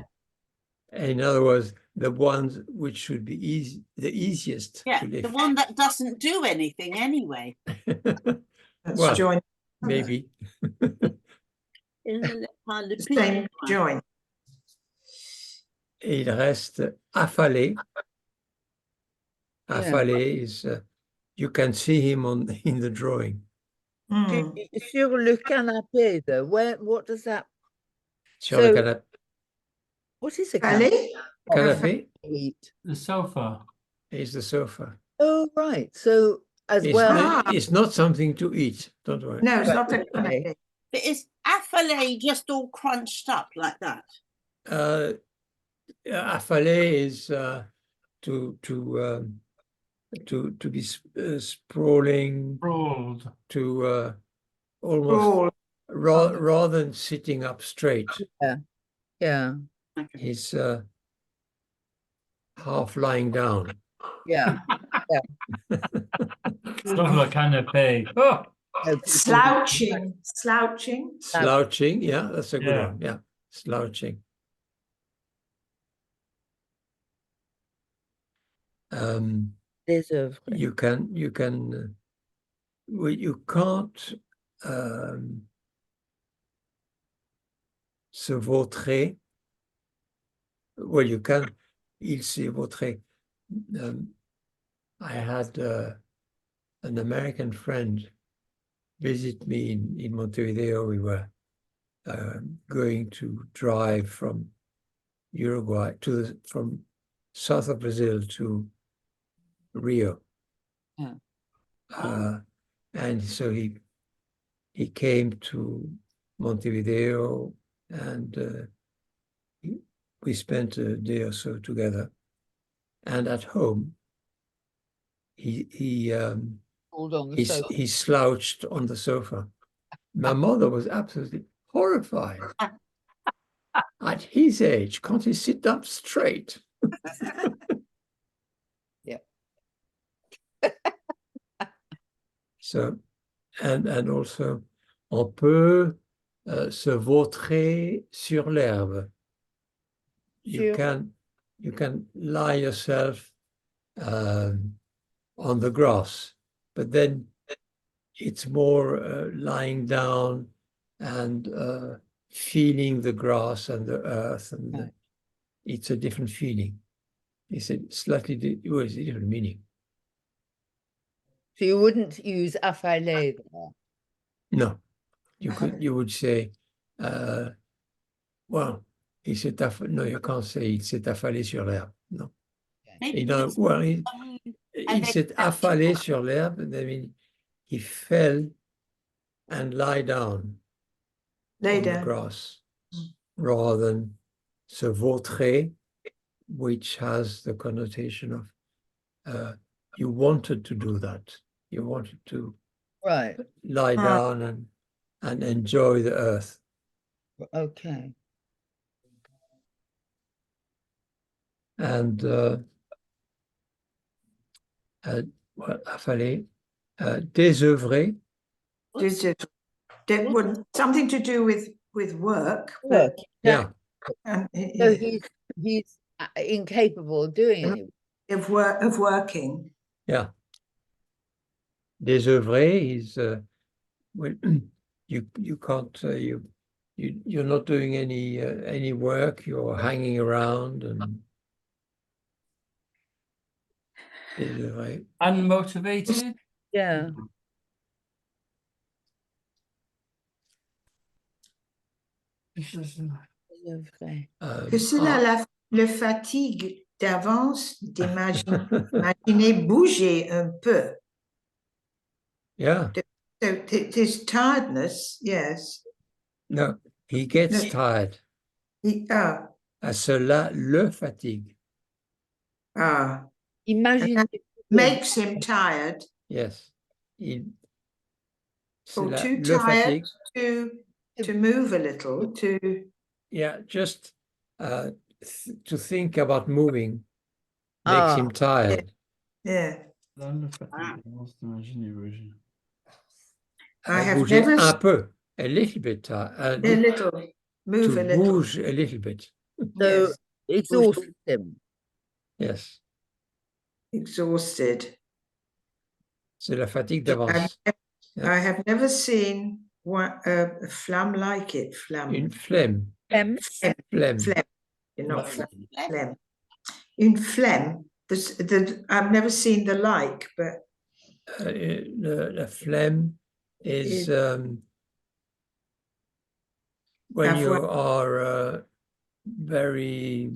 In other words, the ones which should be easy, the easiest Yeah, to the lift. one that doesn't do anything anyway. That's Well, joint. Maybe. Il ne lève pas le petit Same doigt. joint. Et il reste affalé. Yeah. Affalé is, you can see him in the drawing. Mm. Sur le canapé, though, what does that, Sur le So- what is a canapé? Allez, canapé The sofa. is the sofa. Oh, right. So as It's, well. it's not something to eat, don't worry. no, it's Right, not a okay. canapé. But is affalé just all crunched up like that? Affalé is to be sprawling, Sprawled. to almost Sprawl. rather than sitting up straight. Yeah, Okay. He's half lying down. yeah. Sur le canapé. Oh, Slouching. Slouching. Slouching, yeah, that's a good Yeah. one. Yeah, slouching. Désœuvré. You can well, you can't se vautrer. Well, you can. Il s'est vautré. I had an American friend visit me in Montevideo. We were going to drive from Uruguay from south of Brazil to Rio. Yeah. And so he came to Montevideo, and we spent a day or so together. And at home, he Pulled on the sofa. he slouched on the sofa. My mother was absolutely horrified. At his age, can't he sit up straight? Yeah. So, and also, on peut se vautrer sur l'herbe. You can lie yourself on the grass, but then it's more lying down and feeling the grass and the earth, and it's a different feeling. It's a slightly it's a different meaning. So you wouldn't use affalé there? No, you would say, well, no, you can't say il s'est affalé sur l'herbe. No. Maybe Il s'est affalé sur l'herbe, that means he fell and lie down Lay on the down. grass, rather than se vautrer, which has the connotation of you wanted to do that. You wanted to lie down and enjoy the earth. Okay. And well, affalé, désœuvrer. Something to do with work. Work. Yeah. So he's incapable of doing anything. Of working. Yeah. Désœuvrer is well, you can't you're not doing any work. You're hanging around and désœuvrer. Unmotivated? Yeah. Que cela le fatigue d'avance d'imaginer bouger un peu. Yeah. So this tiredness, yes. No, he gets tired. Cela le fatigue. Imagine makes him tired. Yes. Or too le tired fatigue. to move a little, to just to think about moving makes him tired. Yeah. I have never un peu, a little bit tired. A little, move to a little. Bouge a little bit. So exhaust him. Yes. Exhausted. C'est la fatigue d'avance. I have never seen a flamme like it. Flamme. Une flemme. Flemme. Not phlegm. Une flemme. I've never seen the like, but la flemme is when you are very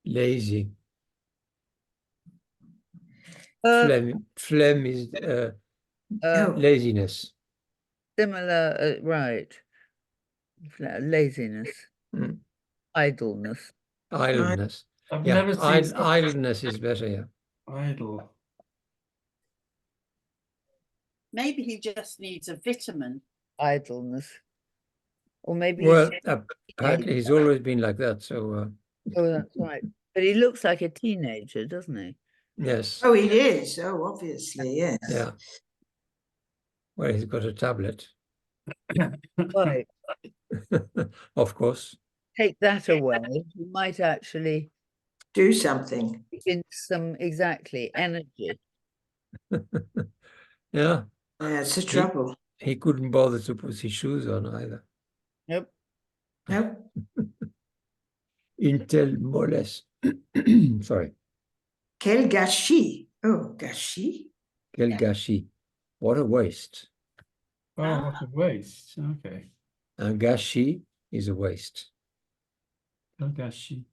lazy. Phlegm is laziness. Similar, right. Laziness. Idleness. Idleness. I've never seen idleness is better, yeah. Idle. Maybe he just needs a vitamin. Idleness. Or maybe apparently he's always been like that, so oh, that's right. But he looks like a teenager, doesn't he? Yes. Oh, he is. Oh, obviously, yes. Yeah. Well, he's got a tablet. Right. Of course. Take that away. You might actually do something. In some energy. Yeah. Yeah, it's a trouble. He couldn't bother to put his shoes on either. Nope. Nope. Une telle mollesse. Sorry. Quel gâchis. Oh, gâchis. Quel gâchis. What a waste. Oh, what a waste. Okay. Un gâchis is a waste. Un gâchis.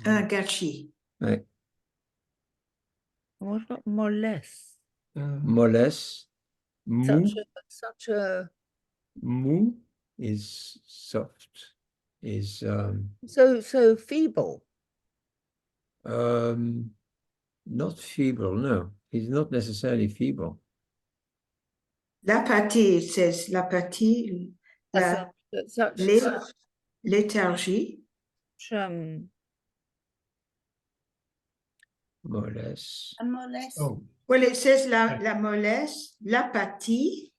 Un gâchis. Ouais. What about mollesse? Mollesse, mou, Such a mou is soft, is so feeble. not feeble, no. He's not necessarily feeble. L'apathie, it says l'apathie, la, That's such léthargie. Mollesse. A molest. Oh, Well, it says la mollesse, l'apathie,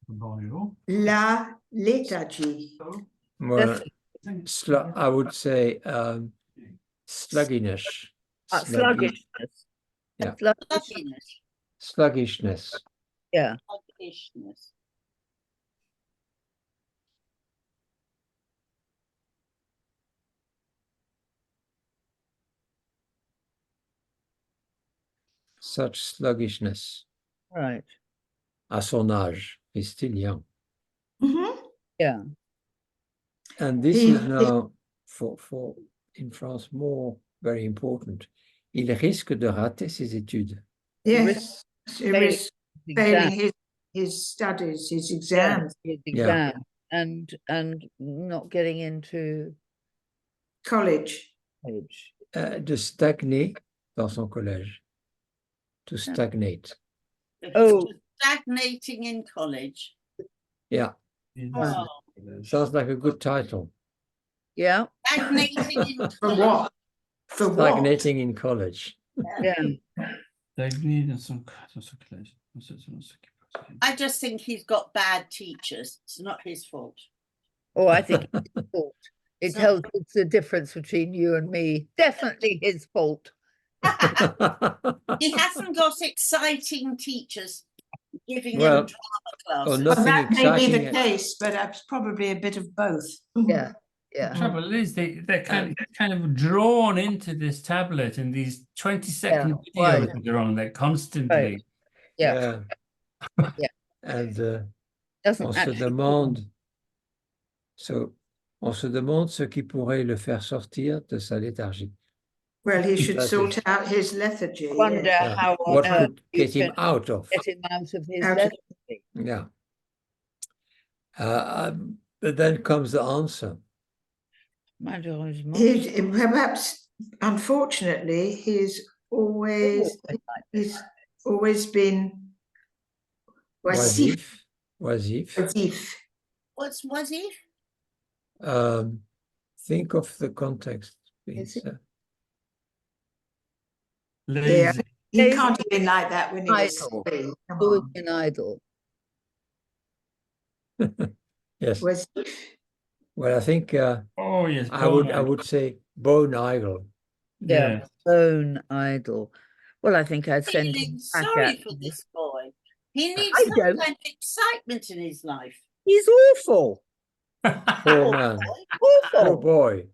bonjour. la léthargie. Well, I would say sluggishness. sluggishness. Yeah. Sluggishness. Sluggishness. Yeah. Sluggishness. Such sluggishness. Right. À son âge, he's still young. Mhm. Yeah. And this He- is now for in France more very important. Il risque de rater ses études. Yes, he Failing was exam. failing his studies, his exams, His Yeah. exam and not getting into college. college. De stagner dans son collège. To stagnate. Oh. Stagnating in college. Yeah, Oh, sounds like a good title. Yeah. stagnating in For college. what? For what? Stagnating in college. Yeah. Stagné dans son collège. I just think he's got bad teachers. It's not his fault. Oh, I think it's his fault. It So- tells us the difference between you and me. Definitely his fault. He hasn't got exciting teachers giving Well, him drama classes. or Well, nothing that may be the exciting. case, but it's probably a bit of both. Yeah. The Yeah. trouble is they're kind of drawn into this tablet and these 20-second Yeah, videos right. that are on there constantly. Yeah. Yeah. And Doesn't on se actually demande, on se demande ce qui pourrait le faire sortir de sa léthargie. Well, he should That sort is- out his lethargy. wonder yes. how on What earth could you get him can out of? get him out of his Out of- lethargy. Yeah. But then comes the answer. Malheureusement. Perhaps, unfortunately, he's always been oisif. Oisif. Oisif. What's was he? Think of the context, please. Is Lazy. He Lazy. can't have been like that when he was Idle. 3. Come Always on. been idle. Yes. Oisif. Well, I think Oh yes, I would say bone idle. yeah. Bone idle. Well, I think I'd send him Feeling back sorry at for him. this boy. He needs I some don't. kind of excitement in his life. He's awful. Poor man. Awful. Poor boy.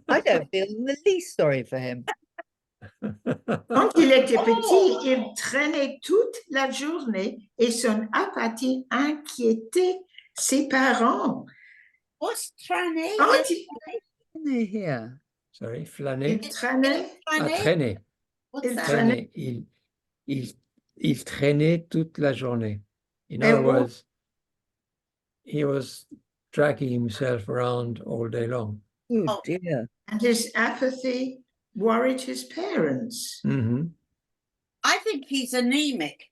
I don't feel in the least sorry for him. Quand il était petit, il traînait toute la journée et son apathie inquiétait ses parents. What's tranny? Quand il, Here. Sorry, il flâner. traînait, Traîner. What's il that? traînait. Traîner. Il traînait toute la journée. In Et other what- words, he was dragging himself around all day long. Oh, Oh. dear. And his apathy worried his parents. Mhm. I think he's anemic.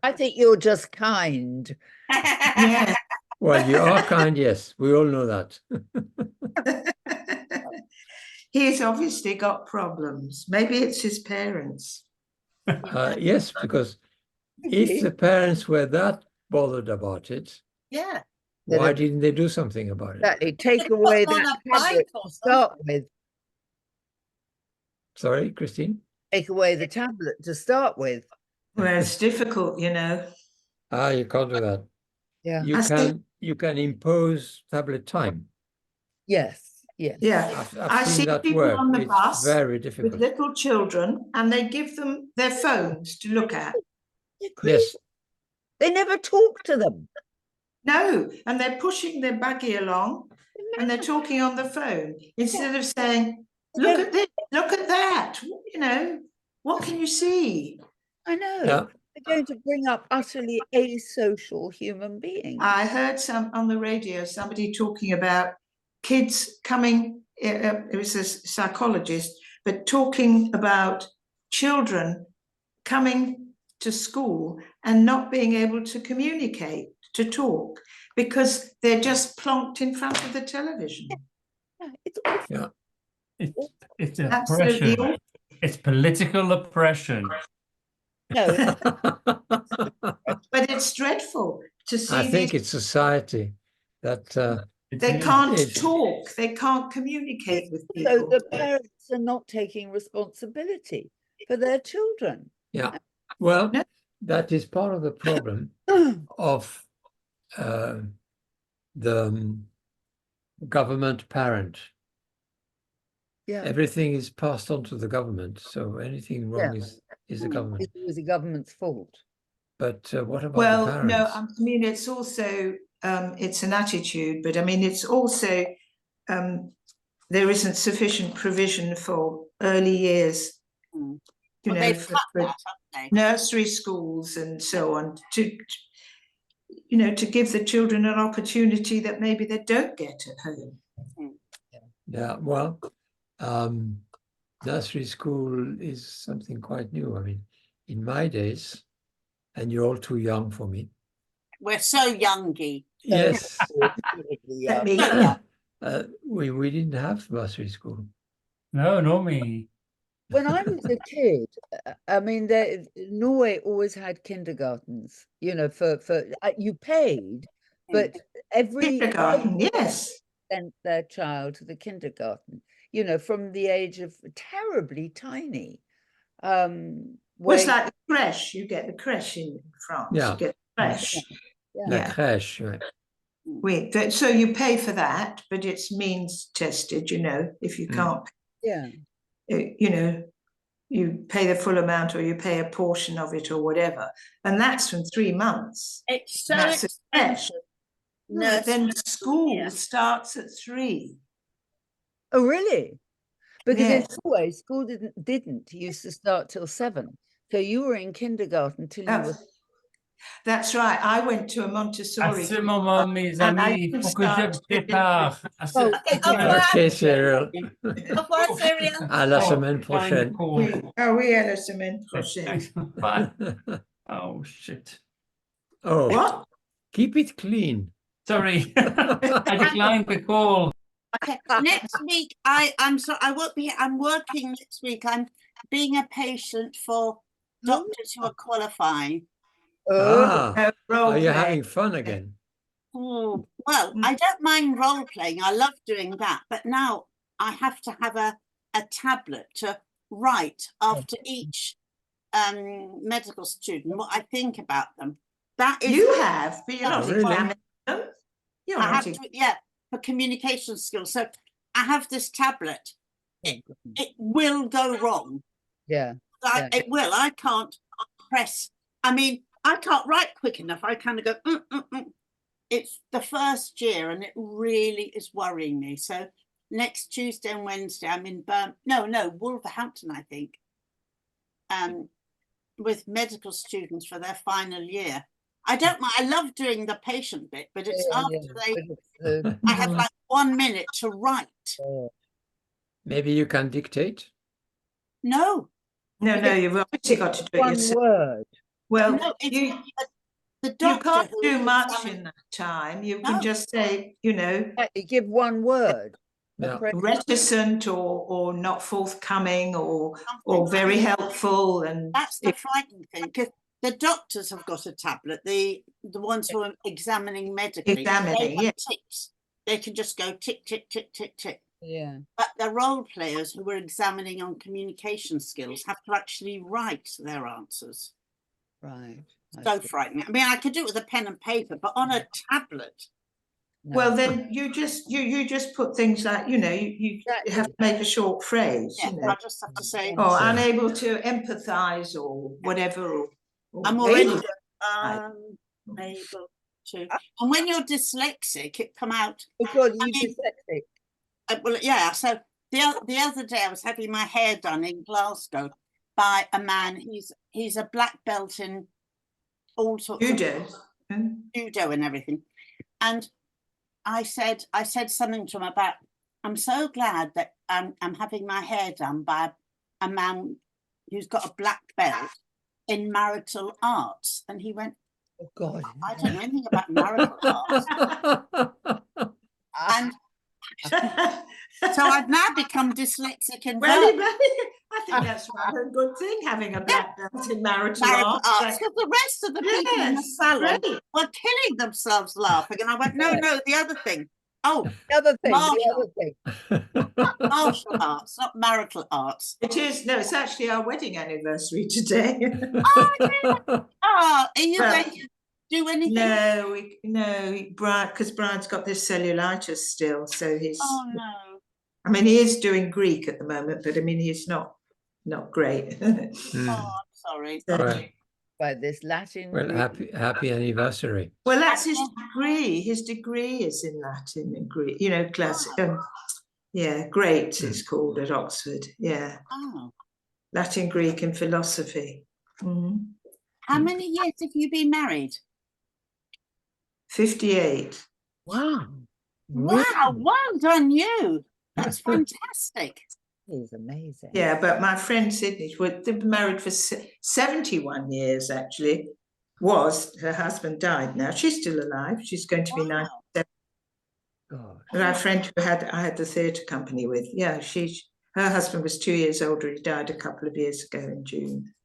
I think you're just kind. Yeah. Well, you are kind, yes. We all know that. He's obviously got problems. Maybe it's his parents. Yes, because if the parents were that bothered about it, Yeah. That why it- didn't they do something about it? Exactly. Take Put away him on that a bike tablet or to start with. Sorry, Christine? Take away the tablet to start with. Well, it's difficult, you know. You can't do that. Yeah. You can impose tablet time. Yes. Yes. Yeah. I've I seen see that people work. on the It's bus very with difficult. little children and they give them their phones to look at. They're crazy. Yes, They never talk to them. No, and they're pushing their buggy along and they're talking on the phone instead of saying, look at this, look at that. You know, what can you see? I know. Yeah. They're going to bring up utterly asocial human beings. I heard some on the radio, somebody talking about kids coming, it was a psychologist, but talking about children coming to school and not being able to communicate, to talk, because they're just plonked in front of the television. Yeah, it's awful. Yeah. It's Absolutely oppression. awful. It's political oppression. No, But it's dreadful to see I think these. it's society that They can't It's- talk, they can't communicate with so people. the parents are not taking responsibility for their children. yeah. Well, No. that is part of the problem of the government parent. Yeah, Everything is passed on to the government, so anything wrong is the government. it was the government's fault. But what about the Well, parents? no, I mean, it's also, it's an attitude, but I mean, it's also, there isn't sufficient provision for early years, Mm. you Well, know, they've for, cut for that, haven't nursery schools and so on, to, you know, to give the children an opportunity that maybe they don't get at home. Yeah, well, nursery school is something quite new. I mean, in my days, and you're all too young for me. We're so youngy. Yes, Let me, we didn't have nursery school. No, no me. When I was a kid, I mean, Norway always had kindergartens, you know, for you paid, but every kindergarten, yes. sent their child to the kindergarten, you know, from the age of terribly tiny. Well, it's where- like the creche, you get the creche in France, Yeah. you get the creche. yeah. La crèche, right. So you pay for that, but it's means tested, you know, if you Mm. can't, Yeah. you know, you pay the full amount or you pay a portion of it or whatever. And that's from 3 months. It's so That's a expensive. No, but then Nursery, school yeah. starts at 3. Oh, really? Because in Yes. Norway, school didn't used to start till 7. So you were in kindergarten till you were. That's right. I went to a À Montessori. ce moment, mes And I amis, il didn't faut que je start till- prépare. À ce- Oh, Ok, Cyril. Au revoir, Cyril. À la Oh, semaine prochaine. Oui, ah oui, à la semaine prochaine. Bye. Oh, shit. Oh, What? keep it clean. Sorry. I declined the call. Okay. Next week, I'm sorry, I won't be. I'm working next week. I'm being a patient for doctors who are qualifying. Ah, Role are you play. having fun again? Oh, well, Mm. I don't mind role playing. I love doing that. But now I have to have a tablet to write after each medical student what I think about them. That is You have, but you're not Oh, really? examining them. You're I not have to, yeah, for communication skills. So I have this tablet. It will go wrong. Yeah. Yeah. It will. I can't press. I mean, I can't write quick enough. I kind of go. It's the first year, and it really is worrying me. So next Tuesday and Wednesday, I'm in Wolverhampton, I think, with medical students for their final year. I don't mind. I love doing the patient bit, but it's Yeah, after yeah, they. but it's, I have like 1 minute to write. Maybe you can dictate? No, No, you've obviously got to do it one yourself. word. Well, no, it's the you doctor can't who do is much examining- in that time. You No. can just say, you know, You give one word. Yeah. reticent or not forthcoming or something. very helpful. And That's the frightening thing, because the doctors have got a tablet, the ones who are examining medically. Examining, they have yeah. ticks. They can just go tick, tick, tick, tick, tick. Yeah. But the role players who are examining on communication skills have to actually write their answers. Right. I So see. frightening. I mean, I could do it with a pen and paper, but on a tablet. No. well, then you just put things like, you know, you have to make a short phrase, Yeah, you know, I just have to say, or Yeah. unable to empathize or whatever. Or I'm already able- able too. And when you're dyslexic, it come out. Oh God, I you mean, dyslexic. Well, yeah. So the other day I was having my hair done in Glasgow by a man. He's a black belt in all sorts Judo. of judo and everything. And I said something to him about, I'm so glad that I'm having my hair done by a man who's got a black belt in marital arts. And he went, Oh God. I don't know anything about marital arts. And so I've now become dyslexic and Well, verbal. I think that's rather a good thing, having a black belt in marital Marital arts. arts, because the rest of the people in the Yes, salon great. were killing themselves laughing. And I went, no, the other thing. Oh, The other thing, Marshall. the other thing. martial arts, not marital arts. It is, no, it's actually our wedding anniversary today. Oh, are you Well, going to do anything? No, because Brian's got this cellulitis still, so he's. Oh no. I mean, he is doing Greek at the moment, but I mean, he's not great. Oh, I'm sorry. Right. By this Latin. Well, Greek. happy anniversary. Well, that's his degree. His degree is in Latin and Greek, classic. Yeah, great, it's called at Oxford. Yeah, Oh. Latin, Greek, and philosophy. How many years have you been married? 58. Wow. Wow, well done you. That's fantastic. He's amazing. Yeah, but my friend Sydney, they've been married for 71 years, actually. Her husband died now. She's still alive. She's going to be 97. God. And our friend who I had the theatre company with, yeah, her husband was 2 years older. He died a couple of years ago in June.